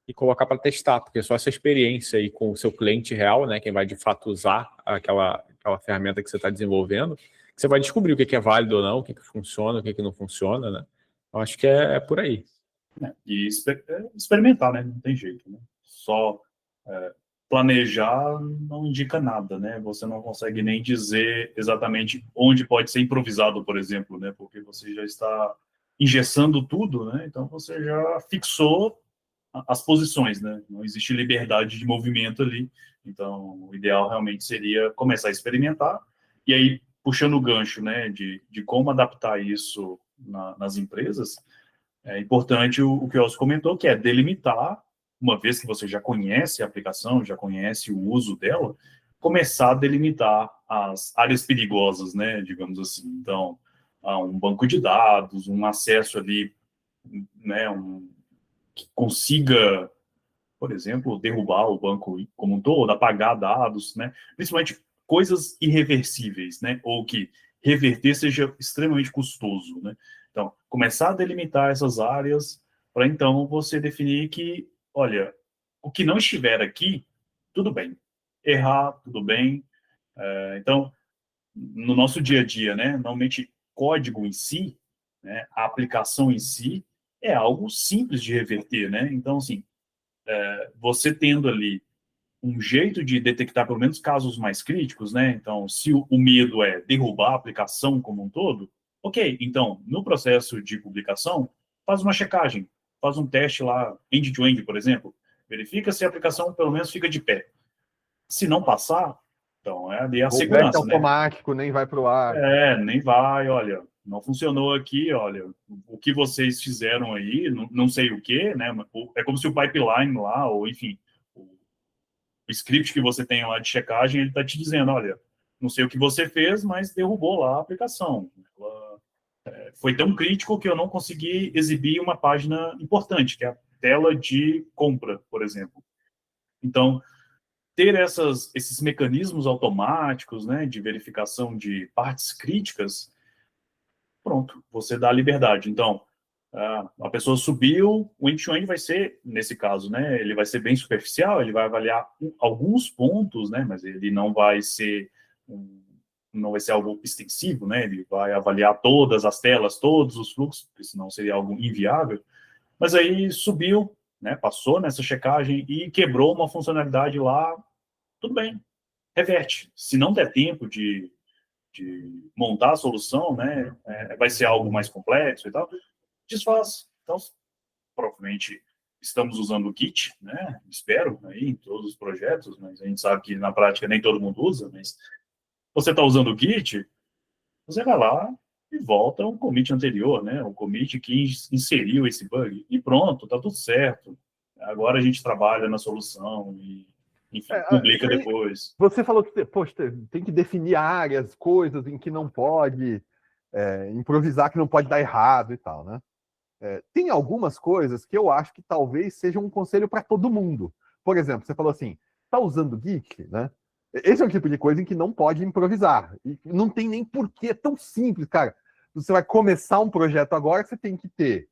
[SPEAKER 3] e colocar para testar, porque só essa experiência aí com o seu cliente real, né? Quem vai de fato usar aquela ferramenta que você está desenvolvendo, que você vai descobrir o que é válido ou não, o que funciona, o que não funciona, né? Eu acho que é por aí.
[SPEAKER 4] E experimentar, né? Não tem jeito, né? Só planejar não indica nada, né? Você não consegue nem dizer exatamente onde pode ser improvisado, por exemplo, né? Porque você já está engessando tudo, né? Então você já fixou as posições, né? Não existe liberdade de movimento ali. Então, o ideal realmente seria começar a experimentar e aí, puxando o gancho, né, de como adaptar isso nas empresas, é importante o que o Elcio comentou, que é delimitar, uma vez que você já conhece a aplicação, já conhece o uso dela, começar a delimitar as áreas perigosas, né, digamos assim. Então, um banco de dados, um acesso ali, né, que consiga, por exemplo, derrubar o banco como um todo, apagar dados, né, principalmente coisas irreversíveis, né, ou que reverter seja extremamente custoso, né. Então, começar a delimitar essas áreas para então você definir que, olha, o que não estiver aqui, tudo bem. Errar, tudo bem. Então, no nosso dia a dia, né, normalmente código em si, né, a aplicação em si, é algo simples de reverter, né? Então, assim, você tendo ali um jeito de detectar pelo menos casos mais críticos, né? Então, se o medo é derrubar a aplicação como um todo, ok, então, no processo de publicação, faz uma checagem, faz um teste lá, end-to-end, por exemplo, verifica se a aplicação pelo menos fica de pé. Se não passar, Então, ali a
[SPEAKER 1] O rollback
[SPEAKER 4] segurança, né?
[SPEAKER 1] automático nem vai para o ar.
[SPEAKER 4] Nem vai, olha, não funcionou aqui, olha, o que vocês fizeram aí, não sei o que, né? É como se o pipeline lá, ou enfim, o script que você tem lá de checagem, ele está te dizendo, olha, não sei o que você fez, mas derrubou lá a aplicação. Foi tão crítico que eu não consegui exibir uma página importante, que é a tela de compra, por exemplo. Então, ter esses mecanismos automáticos, né, de verificação de partes críticas, pronto, você dá liberdade. Então, a pessoa subiu, o end-to-end vai ser, nesse caso, né, ele vai ser bem superficial, ele vai avaliar alguns pontos, né, mas ele não vai ser algo extensivo, né, ele vai avaliar todas as telas, todos os fluxos, porque senão seria algo inviável. Mas aí subiu, né, passou nessa checagem e quebrou uma funcionalidade lá, tudo bem, reverte. Se não der tempo de montar a solução, né, vai ser algo mais complexo e tal, desfaz. Então, provavelmente estamos usando o Git, né, espero, aí, em todos os projetos, mas a gente sabe que na prática nem todo mundo usa, mas você está usando o Git, você vai lá e volta ao commit anterior, né, o commit que inseriu esse bug, e pronto, está tudo certo. Agora a gente trabalha na solução e, enfim, publica depois.
[SPEAKER 1] Você falou que, poxa, tem que definir áreas, coisas em que não pode improvisar, que não pode dar errado e tal, né? Tem algumas coisas que eu acho que talvez sejam um conselho para todo mundo. Por exemplo, você falou assim, tá usando Git, né? Esse é o tipo de coisa em que não pode improvisar. E não tem nem porquê, é tão simples, cara. Você vai começar um projeto agora, você tem que ter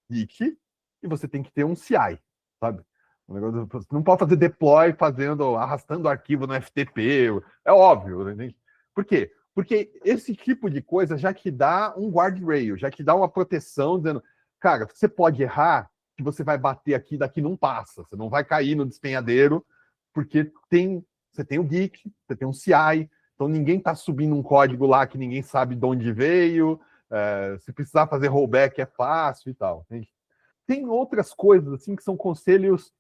[SPEAKER 1] Git e você tem que ter um CI, sabe? Você não pode fazer deploy arrastando arquivo no FTP. É óbvio. Né? Por quê? Porque esse tipo de coisa já te dá um guardrail, já te dá uma proteção, dizendo, cara, você pode errar, que você vai bater aqui, daqui não passa. Você não vai cair no despenhadeiro, porque você tem o Git, você tem um CI, então ninguém está subindo um código lá que ninguém sabe de onde veio. Se precisar fazer rollback é fácil e tal. Entende? Tem outras coisas assim que são conselhos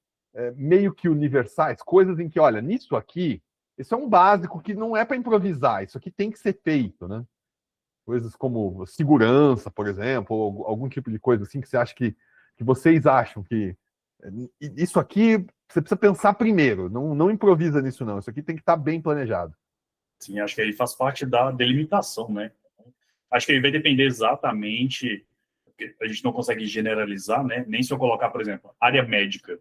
[SPEAKER 1] meio que universais, coisas em que, olha, nisso aqui, isso é um básico que não é para improvisar, isso aqui tem que ser feito, né? Coisas como segurança, por exemplo, ou algum tipo de coisa assim que você acha que vocês acham que isso aqui você precisa pensar primeiro, não improvisa nisso não, isso aqui tem que estar bem planejado.
[SPEAKER 4] Sim, acho que aí faz parte da delimitação, né? Acho que aí vai depender exatamente, porque a gente não consegue generalizar, né? Nem se eu colocar, por exemplo, área médica.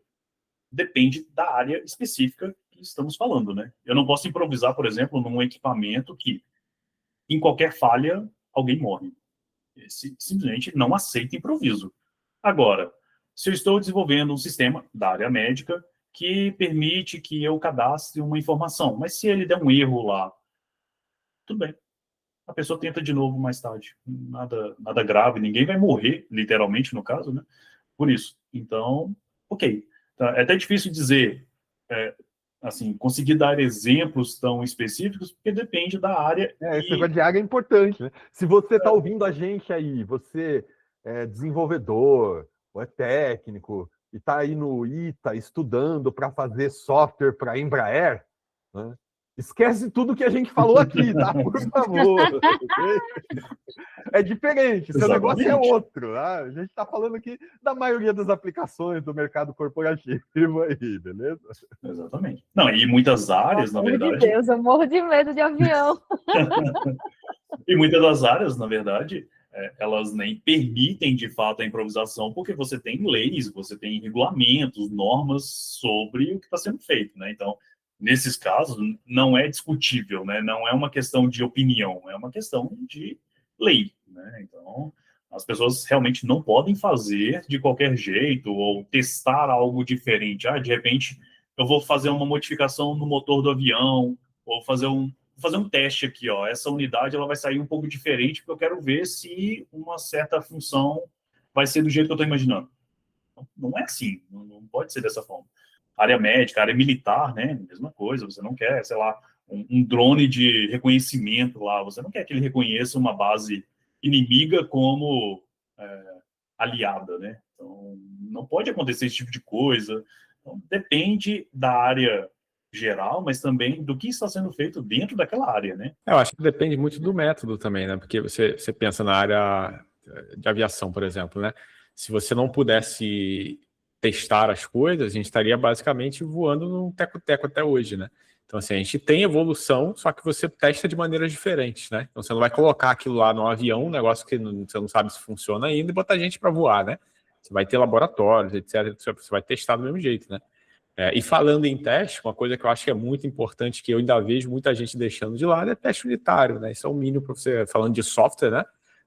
[SPEAKER 4] Depende da área específica que estamos falando, né? Eu não posso improvisar, por exemplo, num equipamento que, em qualquer falha, alguém morre. Esse simplesmente não aceita improviso. Agora, se eu estou desenvolvendo um sistema da área médica que permite que eu cadastre uma informação, mas se ele der um erro lá, tudo bem. A pessoa tenta de novo mais tarde. Nada grave, ninguém vai morrer, literalmente, no caso, né? Por isso. Então, ok. É até difícil dizer, assim, conseguir dar exemplos tão específicos, porque depende da área.
[SPEAKER 1] Esse negócio de área é importante, né? Se você está ouvindo a gente aí, você é desenvolvedor, ou é técnico, e está aí no ITA estudando para fazer software para Embraer, né? Esquece tudo que a gente falou aqui, tá? Por favor. É diferente, seu negócio é outro. Tá? A gente está falando aqui da maioria das aplicações do mercado corporativo aí, beleza?
[SPEAKER 4] Exatamente. Não, e muitas áreas, na verdade...
[SPEAKER 2] Meu Deus, eu morro de medo de avião.
[SPEAKER 4] E muitas das áreas, na verdade, elas nem permitem, de fato, a improvisação, porque você tem leis, você tem regulamentos, normas sobre o que está sendo feito, né? Então, nesses casos, não é discutível, né? Não é uma questão de opinião, é uma questão de lei, né? Então, as pessoas realmente não podem fazer de qualquer jeito ou testar algo diferente. De repente, eu vou fazer uma modificação no motor do avião, ou fazer um teste aqui, ó. Essa unidade ela vai sair um pouco diferente, porque eu quero ver se uma certa função vai ser do jeito que eu estou imaginando. Não é assim, não pode ser dessa forma. Área médica, área militar, né? Mesma coisa, você não quer, sei lá, um drone de reconhecimento lá, você não quer que ele reconheça uma base inimiga como aliada, né? Então, não pode acontecer esse tipo de coisa. Então, depende da área geral, mas também do que está sendo feito dentro daquela área, né?
[SPEAKER 3] Eu acho que depende muito do método também, né? Porque você pensa na área de aviação, por exemplo, né? Se você não pudesse testar as coisas, a gente estaria basicamente voando num teco-teco até hoje, né? Então, assim, a gente tem evolução, só que você testa de maneiras diferentes, né? Então, você não vai colocar aquilo lá no avião, um negócio que você não sabe se funciona ainda, e botar gente para voar, né? Você vai ter laboratórios, etc. Você vai testar do mesmo jeito, né? E falando em teste, uma coisa que eu acho que é muito importante, que eu ainda vejo muita gente deixando de lado, é teste unitário, né? Isso é o mínimo para você, falando de software, né?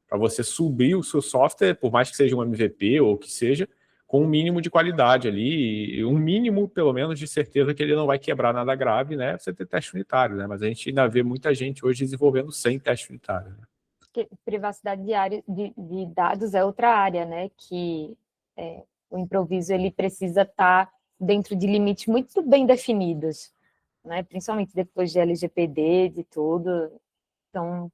[SPEAKER 3] Para você subir o seu software, por mais que seja um MVP ou o que seja, com um mínimo de qualidade ali, e um mínimo, pelo menos, de certeza que ele não vai quebrar nada grave, né? Você ter teste unitário, né? Mas a gente ainda vê muita gente hoje desenvolvendo sem teste unitário, né?
[SPEAKER 2] Privacidade de dados é outra área, né? Que o improviso ele precisa estar dentro de limites muito bem definidos, né? Principalmente depois de LGPD, de tudo. Então,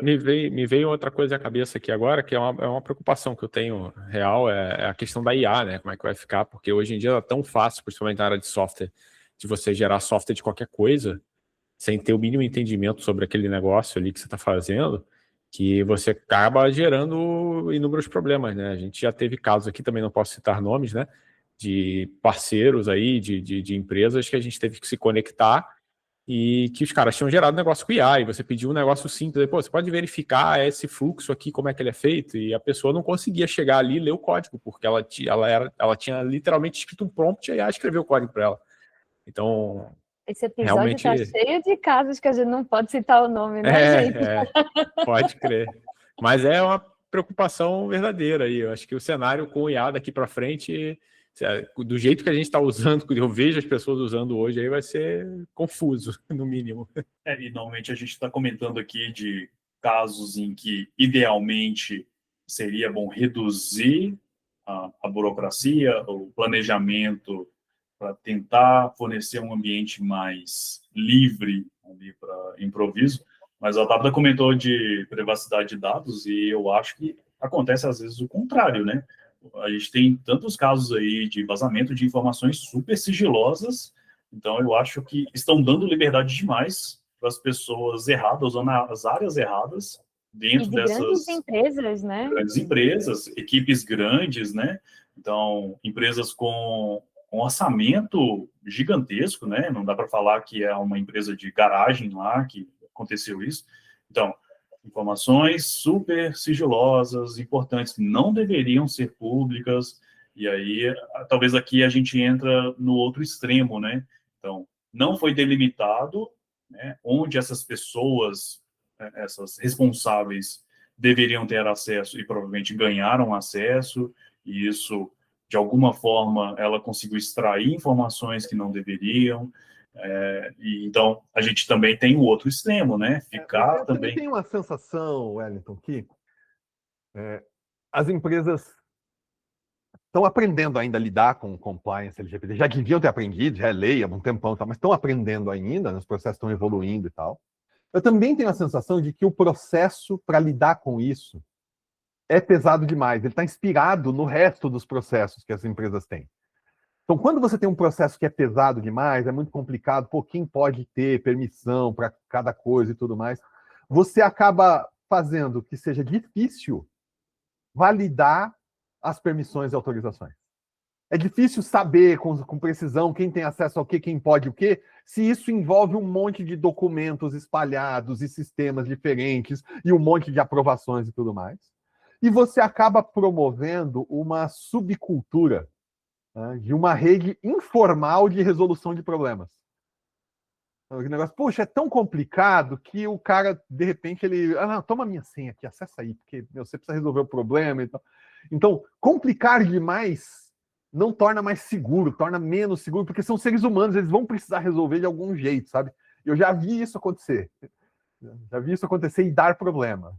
[SPEAKER 3] me veio outra coisa à cabeça aqui agora, que é uma preocupação que eu tenho real, é a questão da IA, né? Como é que vai ficar? Porque hoje em dia é tão fácil, principalmente na área de software, de você gerar software de qualquer coisa, sem ter o mínimo entendimento sobre aquele negócio ali que você está fazendo, que você acaba gerando inúmeros problemas, né? A gente já teve casos aqui, também não posso citar nomes, né? De parceiros aí, de empresas que a gente teve que se conectar e que os caras tinham gerado negócio com IA, e você pediu um negócio simples, pô, você pode verificar esse fluxo aqui, como é que ele é feito, e a pessoa não conseguia chegar ali e ler o código, porque ela tinha literalmente escrito um prompt e a IA escreveu o código para ela. Então,
[SPEAKER 2] esse episódio
[SPEAKER 3] realmente
[SPEAKER 2] tá cheio de casos que a gente não pode citar o nome, né, gente?
[SPEAKER 3] Pode crer. Mas é uma preocupação verdadeira aí. Eu acho que o cenário com o IA daqui para frente, do jeito que a gente está usando, que eu vejo as pessoas usando hoje, aí vai ser confuso, no mínimo.
[SPEAKER 4] E normalmente a gente está comentando aqui de casos em que, idealmente, seria bom reduzir a burocracia, o planejamento, para tentar fornecer um ambiente mais livre para improviso. Mas a Tabata comentou de privacidade de dados e eu acho que acontece às vezes o contrário, né? A gente tem tantos casos aí de vazamento de informações super sigilosas, então eu acho que estão dando liberdade demais para as pessoas erradas, usando as áreas erradas dentro dessas
[SPEAKER 2] grandes empresas, né?
[SPEAKER 4] Grandes empresas, equipes grandes, né? Então, empresas com um orçamento gigantesco, né? Não dá para falar que é uma empresa de garagem lá que aconteceu isso. Então, informações super sigilosas, importantes, não deveriam ser públicas, e aí, talvez aqui a gente entra no outro extremo, né? Então, não foi delimitado, né, onde essas pessoas, essas responsáveis, deveriam ter acesso e provavelmente ganharam acesso, e isso, de alguma forma, ela conseguiu extrair informações que não deveriam. E então a gente também tem o outro extremo, né?
[SPEAKER 1] Eu também tenho uma sensação, Wellington, que as empresas estão aprendendo ainda a lidar com compliance LGPD. Já deviam ter aprendido, já é lei há um tempão, mas estão aprendendo ainda, né? Os processos estão evoluindo e tal. Eu também tenho a sensação de que o processo para lidar com isso é pesado demais. Ele está inspirado no resto dos processos que as empresas têm. Então, quando você tem um processo que é pesado demais, é muito complicado, quem pode ter permissão para cada coisa e tudo mais, você acaba fazendo que seja difícil validar as permissões e autorizações. É difícil saber com precisão quem tem acesso ao quê, quem pode o quê, se isso envolve um monte de documentos espalhados e sistemas diferentes e um monte de aprovações e tudo mais. E você acaba promovendo uma subcultura, né, de uma rede informal de resolução de problemas. O negócio, poxa, é tão complicado que o cara, de repente, ele... não, toma minha senha aqui, acessa aí, porque você precisa resolver o problema e tal. Então, complicar demais não torna mais seguro, torna menos seguro, porque são seres humanos, eles vão precisar resolver de algum jeito, sabe? Eu já vi isso acontecer. Já vi isso acontecer e dar problema.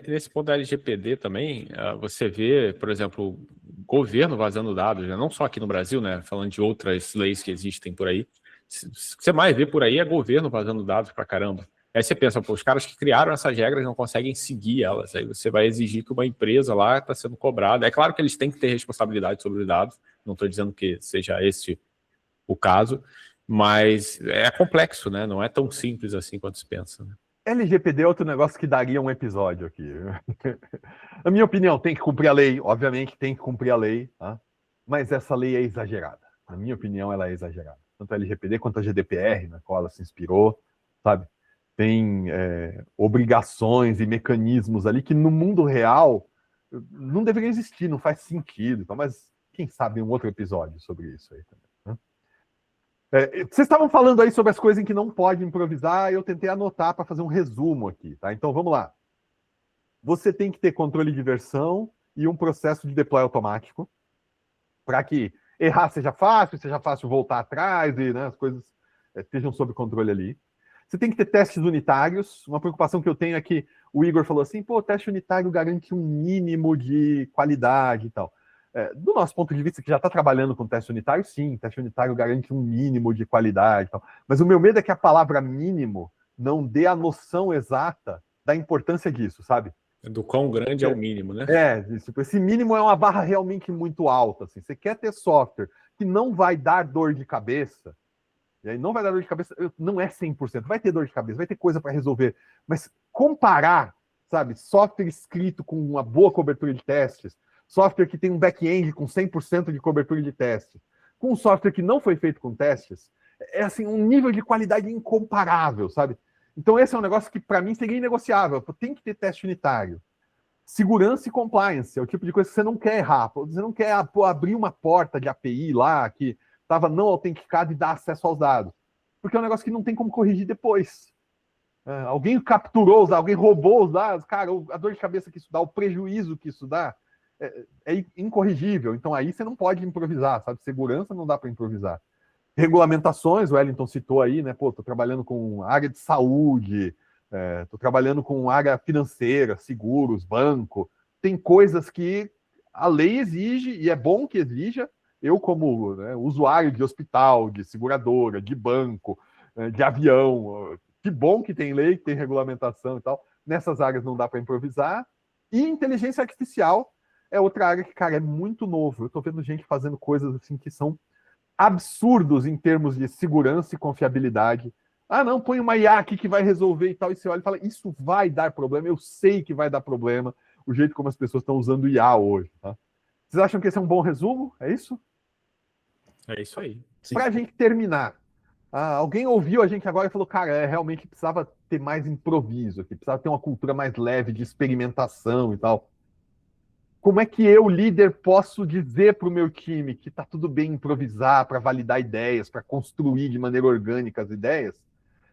[SPEAKER 3] Nesse ponto da LGPD também, você vê, por exemplo, o governo vazando dados, né? Não só aqui no Brasil, né? Falando de outras leis que existem por aí. O que você mais vê por aí é governo vazando dados pra caramba. Aí você pensa, os caras que criaram essas regras não conseguem seguir elas. Aí você vai exigir que uma empresa lá está sendo cobrada. É claro que eles têm que ter responsabilidade sobre os dados. Não estou dizendo que seja esse o caso, mas é complexo, né? Não é tão simples assim quanto se pensa, né?
[SPEAKER 1] LGPD é outro negócio que daria um episódio aqui. Na minha opinião, tem que cumprir a lei, obviamente tem que cumprir a lei, tá? Mas essa lei é exagerada. Na minha opinião, ela é exagerada. Tanto a LGPD quanto a GDPR, na qual ela se inspirou, sabe? Tem obrigações e mecanismos ali que no mundo real não deveriam existir, não faz sentido. Tá? Mas quem sabe um outro episódio sobre isso aí também. Né? Vocês estavam falando aí sobre as coisas em que não pode improvisar, eu tentei anotar para fazer um resumo aqui, tá? Então vamos lá. Você tem que ter controle de versão e um processo de deploy automático para que errar seja fácil voltar atrás e, né, as coisas estejam sob controle ali. Você tem que ter testes unitários. Uma preocupação que eu tenho é que o Igor falou assim, pô, teste unitário garante um mínimo de qualidade e tal. Do nosso ponto de vista, que já está trabalhando com teste unitário, sim, teste unitário garante um mínimo de qualidade e tal. Mas o meu medo é que a palavra mínimo não dê a noção exata da importância disso, sabe?
[SPEAKER 3] Do quão grande é o mínimo, né?
[SPEAKER 1] Esse mínimo é uma barra realmente muito alta. Assim. Você quer ter software que não vai dar dor de cabeça, e aí não vai dar dor de cabeça, não é 100%, vai ter dor de cabeça, vai ter coisa para resolver, mas comparar, sabe, software escrito com uma boa cobertura de testes, software que tem um back-end com 100% de cobertura de testes, com um software que não foi feito com testes, é assim, um nível de qualidade incomparável, sabe? Então esse é um negócio que para mim seria inegociável, tem que ter teste unitário. Segurança e compliance é o tipo de coisa que você não quer errar, você não quer abrir uma porta de API lá que estava não autenticado e dar acesso aos dados, porque é um negócio que não tem como corrigir depois. Alguém capturou os dados, alguém roubou os dados, cara, a dor de cabeça que isso dá, o prejuízo que isso dá, é incorrigível. Então aí você não pode improvisar, sabe? Segurança não dá para improvisar. Regulamentações, o Wellington citou aí, né? Pô, tô trabalhando com área de saúde, tô trabalhando com área financeira, seguros, banco. Tem coisas que a lei exige, e é bom que exija. Eu, como usuário de hospital, de seguradora, de banco, de avião, que bom que tem lei, que tem regulamentação e tal. Nessas áreas não dá para improvisar. E inteligência artificial é outra área que, cara, é muito novo. Eu estou vendo gente fazendo coisas assim que são absurdos em termos de segurança e confiabilidade. Ah, não, põe uma IA aqui que vai resolver e tal. E você olha e fala, isso vai dar problema, eu sei que vai dar problema, o jeito como as pessoas estão usando IA hoje. Tá? Vocês acham que esse é um bom resumo? É isso?
[SPEAKER 3] É isso aí.
[SPEAKER 1] Para a gente terminar, alguém ouviu a gente agora e falou, cara, realmente precisava ter mais improviso aqui, precisava ter uma cultura mais leve de experimentação e tal. Como é que eu, líder, posso dizer para o meu time que está tudo bem improvisar, para validar ideias, para construir de maneira orgânica as ideias,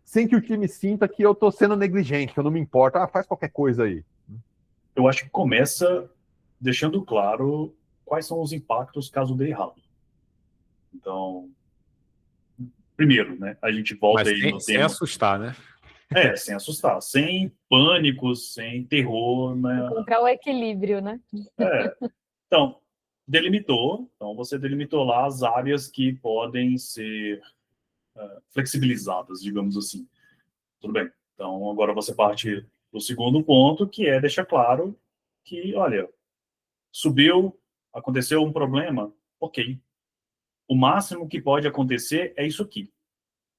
[SPEAKER 1] sem que o time sinta que eu estou sendo negligente, que eu não me importo, faz qualquer coisa aí?
[SPEAKER 4] Eu acho que começa deixando claro quais são os impactos caso dê errado. Então, primeiro, né, a gente volta
[SPEAKER 3] Mas
[SPEAKER 4] aí no tema.
[SPEAKER 3] Sem assustar, né?
[SPEAKER 4] Sem assustar, sem pânico, sem terror. Né?
[SPEAKER 2] Encontrar o equilíbrio, né?
[SPEAKER 4] Então, delimitou. Então, você delimitou lá as áreas que podem ser flexibilizadas, digamos assim. Tudo bem. Então, agora você parte do segundo ponto, que é deixar claro que, olha, subiu, aconteceu um problema, ok. O máximo que pode acontecer é isso aqui.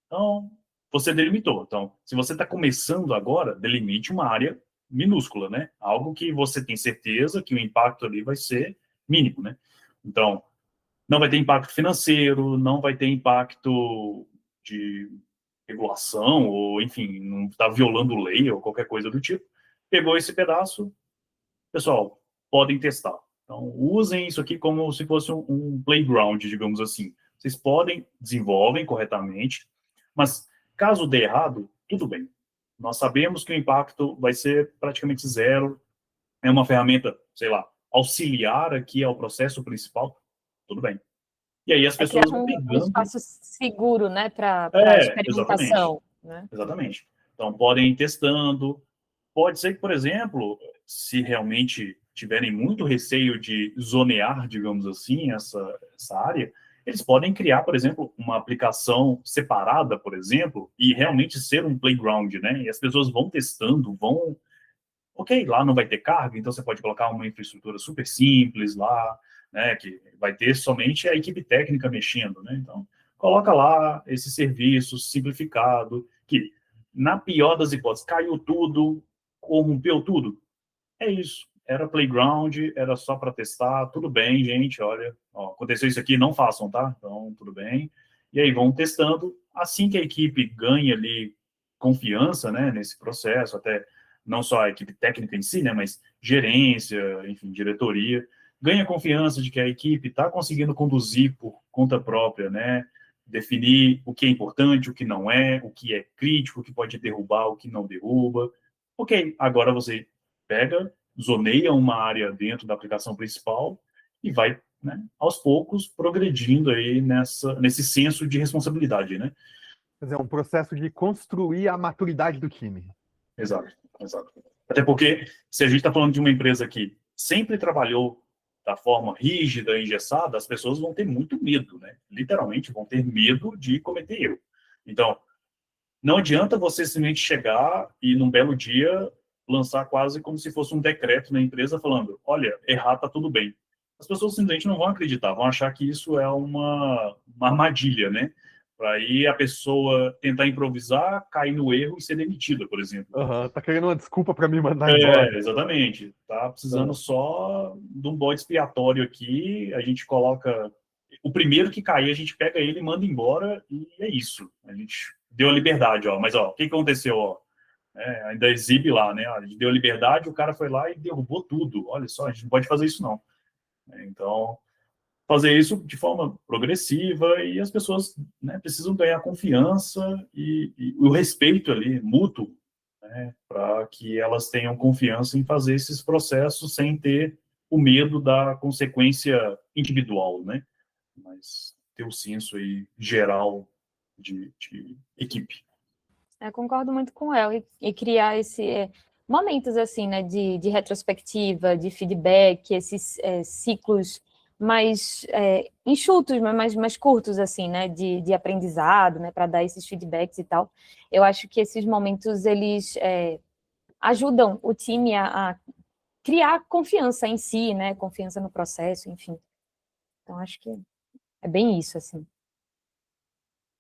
[SPEAKER 4] Então, você delimitou. Então, se você está começando agora, delimite uma área minúscula, né? Algo que você tem certeza que o impacto ali vai ser mínimo, né? Então, não vai ter impacto financeiro, não vai ter impacto de regulação, ou, enfim, não está violando lei ou qualquer coisa do tipo. Pegou esse pedaço, pessoal, podem testar. Então, usem isso aqui como se fosse um playground, digamos assim. Vocês podem, desenvolvem corretamente, mas caso dê errado, tudo bem. Nós sabemos que o impacto vai ser praticamente zero. É uma ferramenta, sei lá, auxiliar aqui ao processo principal, tudo bem. E aí as pessoas vão pegando...
[SPEAKER 2] um espaço seguro, né, para experimentação. Né?
[SPEAKER 4] Exatamente. Então, podem ir testando. Pode ser que, por exemplo, se realmente tiverem muito receio de zonear, digamos assim, essa área, eles podem criar, por exemplo, uma aplicação separada, por exemplo, e realmente ser um playground, né? E as pessoas vão testando, vão... Ok, lá não vai ter carga, então você pode colocar uma infraestrutura super simples lá, né? Que vai ter somente a equipe técnica mexendo, né? Então, coloca lá esse serviço simplificado, que na pior das hipóteses, caiu tudo, corrompeu tudo. É isso. Era playground, era só para testar. Tudo bem, gente, olha, ó, aconteceu isso aqui, não façam, tá? Então, tudo bem. E aí vão testando. Assim que a equipe ganha ali confiança, né, nesse processo, até não só a equipe técnica em si, né, mas gerência, enfim, diretoria, ganha confiança de que a equipe está conseguindo conduzir por conta própria, né, definir o que é importante, o que não é, o que é crítico, o que pode derrubar, o que não derruba. Ok, agora você pega, zoneia uma área dentro da aplicação principal e vai, né, aos poucos, progredindo aí nesse senso de responsabilidade, né?
[SPEAKER 1] Quer dizer, é um processo de construir a maturidade do time.
[SPEAKER 4] Exato, exato. Até porque, se a gente está falando de uma empresa que sempre trabalhou da forma rígida, engessada, as pessoas vão ter muito medo, né? Literalmente, vão ter medo de cometer erro. Então, não adianta você simplesmente chegar e, num belo dia, lançar quase como se fosse um decreto na empresa falando, olha, errar tá tudo bem. As pessoas simplesmente não vão acreditar, vão achar que isso é uma armadilha, né? Para aí a pessoa tentar improvisar, cair no erro e ser demitida, por exemplo.
[SPEAKER 1] Tá querendo uma desculpa para me mandar embora.
[SPEAKER 4] Exatamente. Tá precisando só de um bode expiatório aqui, a gente coloca... O primeiro que cair, a gente pega ele e manda embora, e é isso. A gente deu a liberdade, ó. Mas, ó, o que aconteceu, ó? Ainda exibe lá, né? A gente deu a liberdade, o cara foi lá e derrubou tudo. Olha só, a gente não pode fazer isso, não. Então, fazer isso de forma progressiva e as pessoas, né, precisam ganhar confiança e o respeito ali, mútuo, né, para que elas tenham confiança em fazer esses processos sem ter o medo da consequência individual, né? Mas ter o senso aí geral de equipe.
[SPEAKER 2] Concordo muito com ela e criar momentos assim, né, de retrospectiva, de feedback, esses ciclos mais enxutos, mas mais curtos assim, né, de aprendizado, né, para dar esses feedbacks e tal. Eu acho que esses momentos eles ajudam o time a criar confiança em si, né, confiança no processo, enfim. Então acho que é bem isso assim.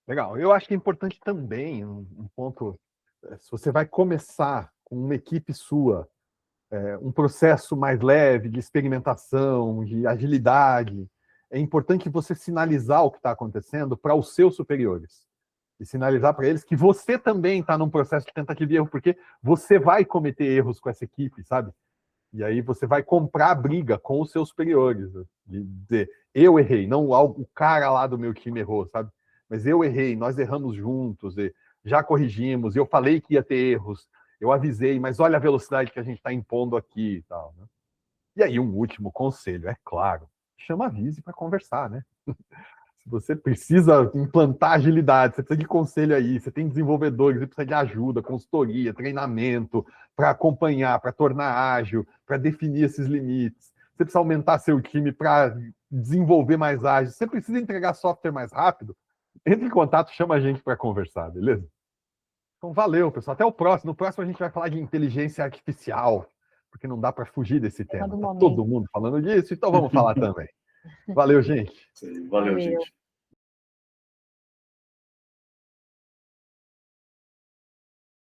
[SPEAKER 1] Legal. Eu acho que é importante também um ponto, se você vai começar com uma equipe sua, um processo mais leve de experimentação, de agilidade, é importante você sinalizar o que está acontecendo para os seus superiores. E sinalizar para eles que você também está num processo de tentativa e erro, porque você vai cometer erros com essa equipe, sabe? E aí você vai comprar a briga com os seus superiores. De dizer, eu errei, não o cara lá do meu time errou, sabe? Mas eu errei, nós erramos juntos, e já corrigimos, eu falei que ia ter erros, eu avisei, mas olha a velocidade que a gente está impondo aqui e tal, né? E aí um último conselho, é claro, chama a Vise para conversar, né? Se você precisa implantar agilidade, você precisa de conselho aí, você tem desenvolvedores, você precisa de ajuda, consultoria, treinamento, para acompanhar, para tornar ágil, para definir esses limites. Você precisa aumentar seu time para desenvolver mais ágil. Você precisa entregar software mais rápido. Entre em contato, chama a gente para conversar, beleza? Então, valeu, pessoal. Até o próximo. No próximo, a gente vai falar de inteligência artificial, porque não dá para fugir desse tema. Tá todo mundo falando disso, então vamos falar também. Valeu, gente.
[SPEAKER 4] Valeu, gente.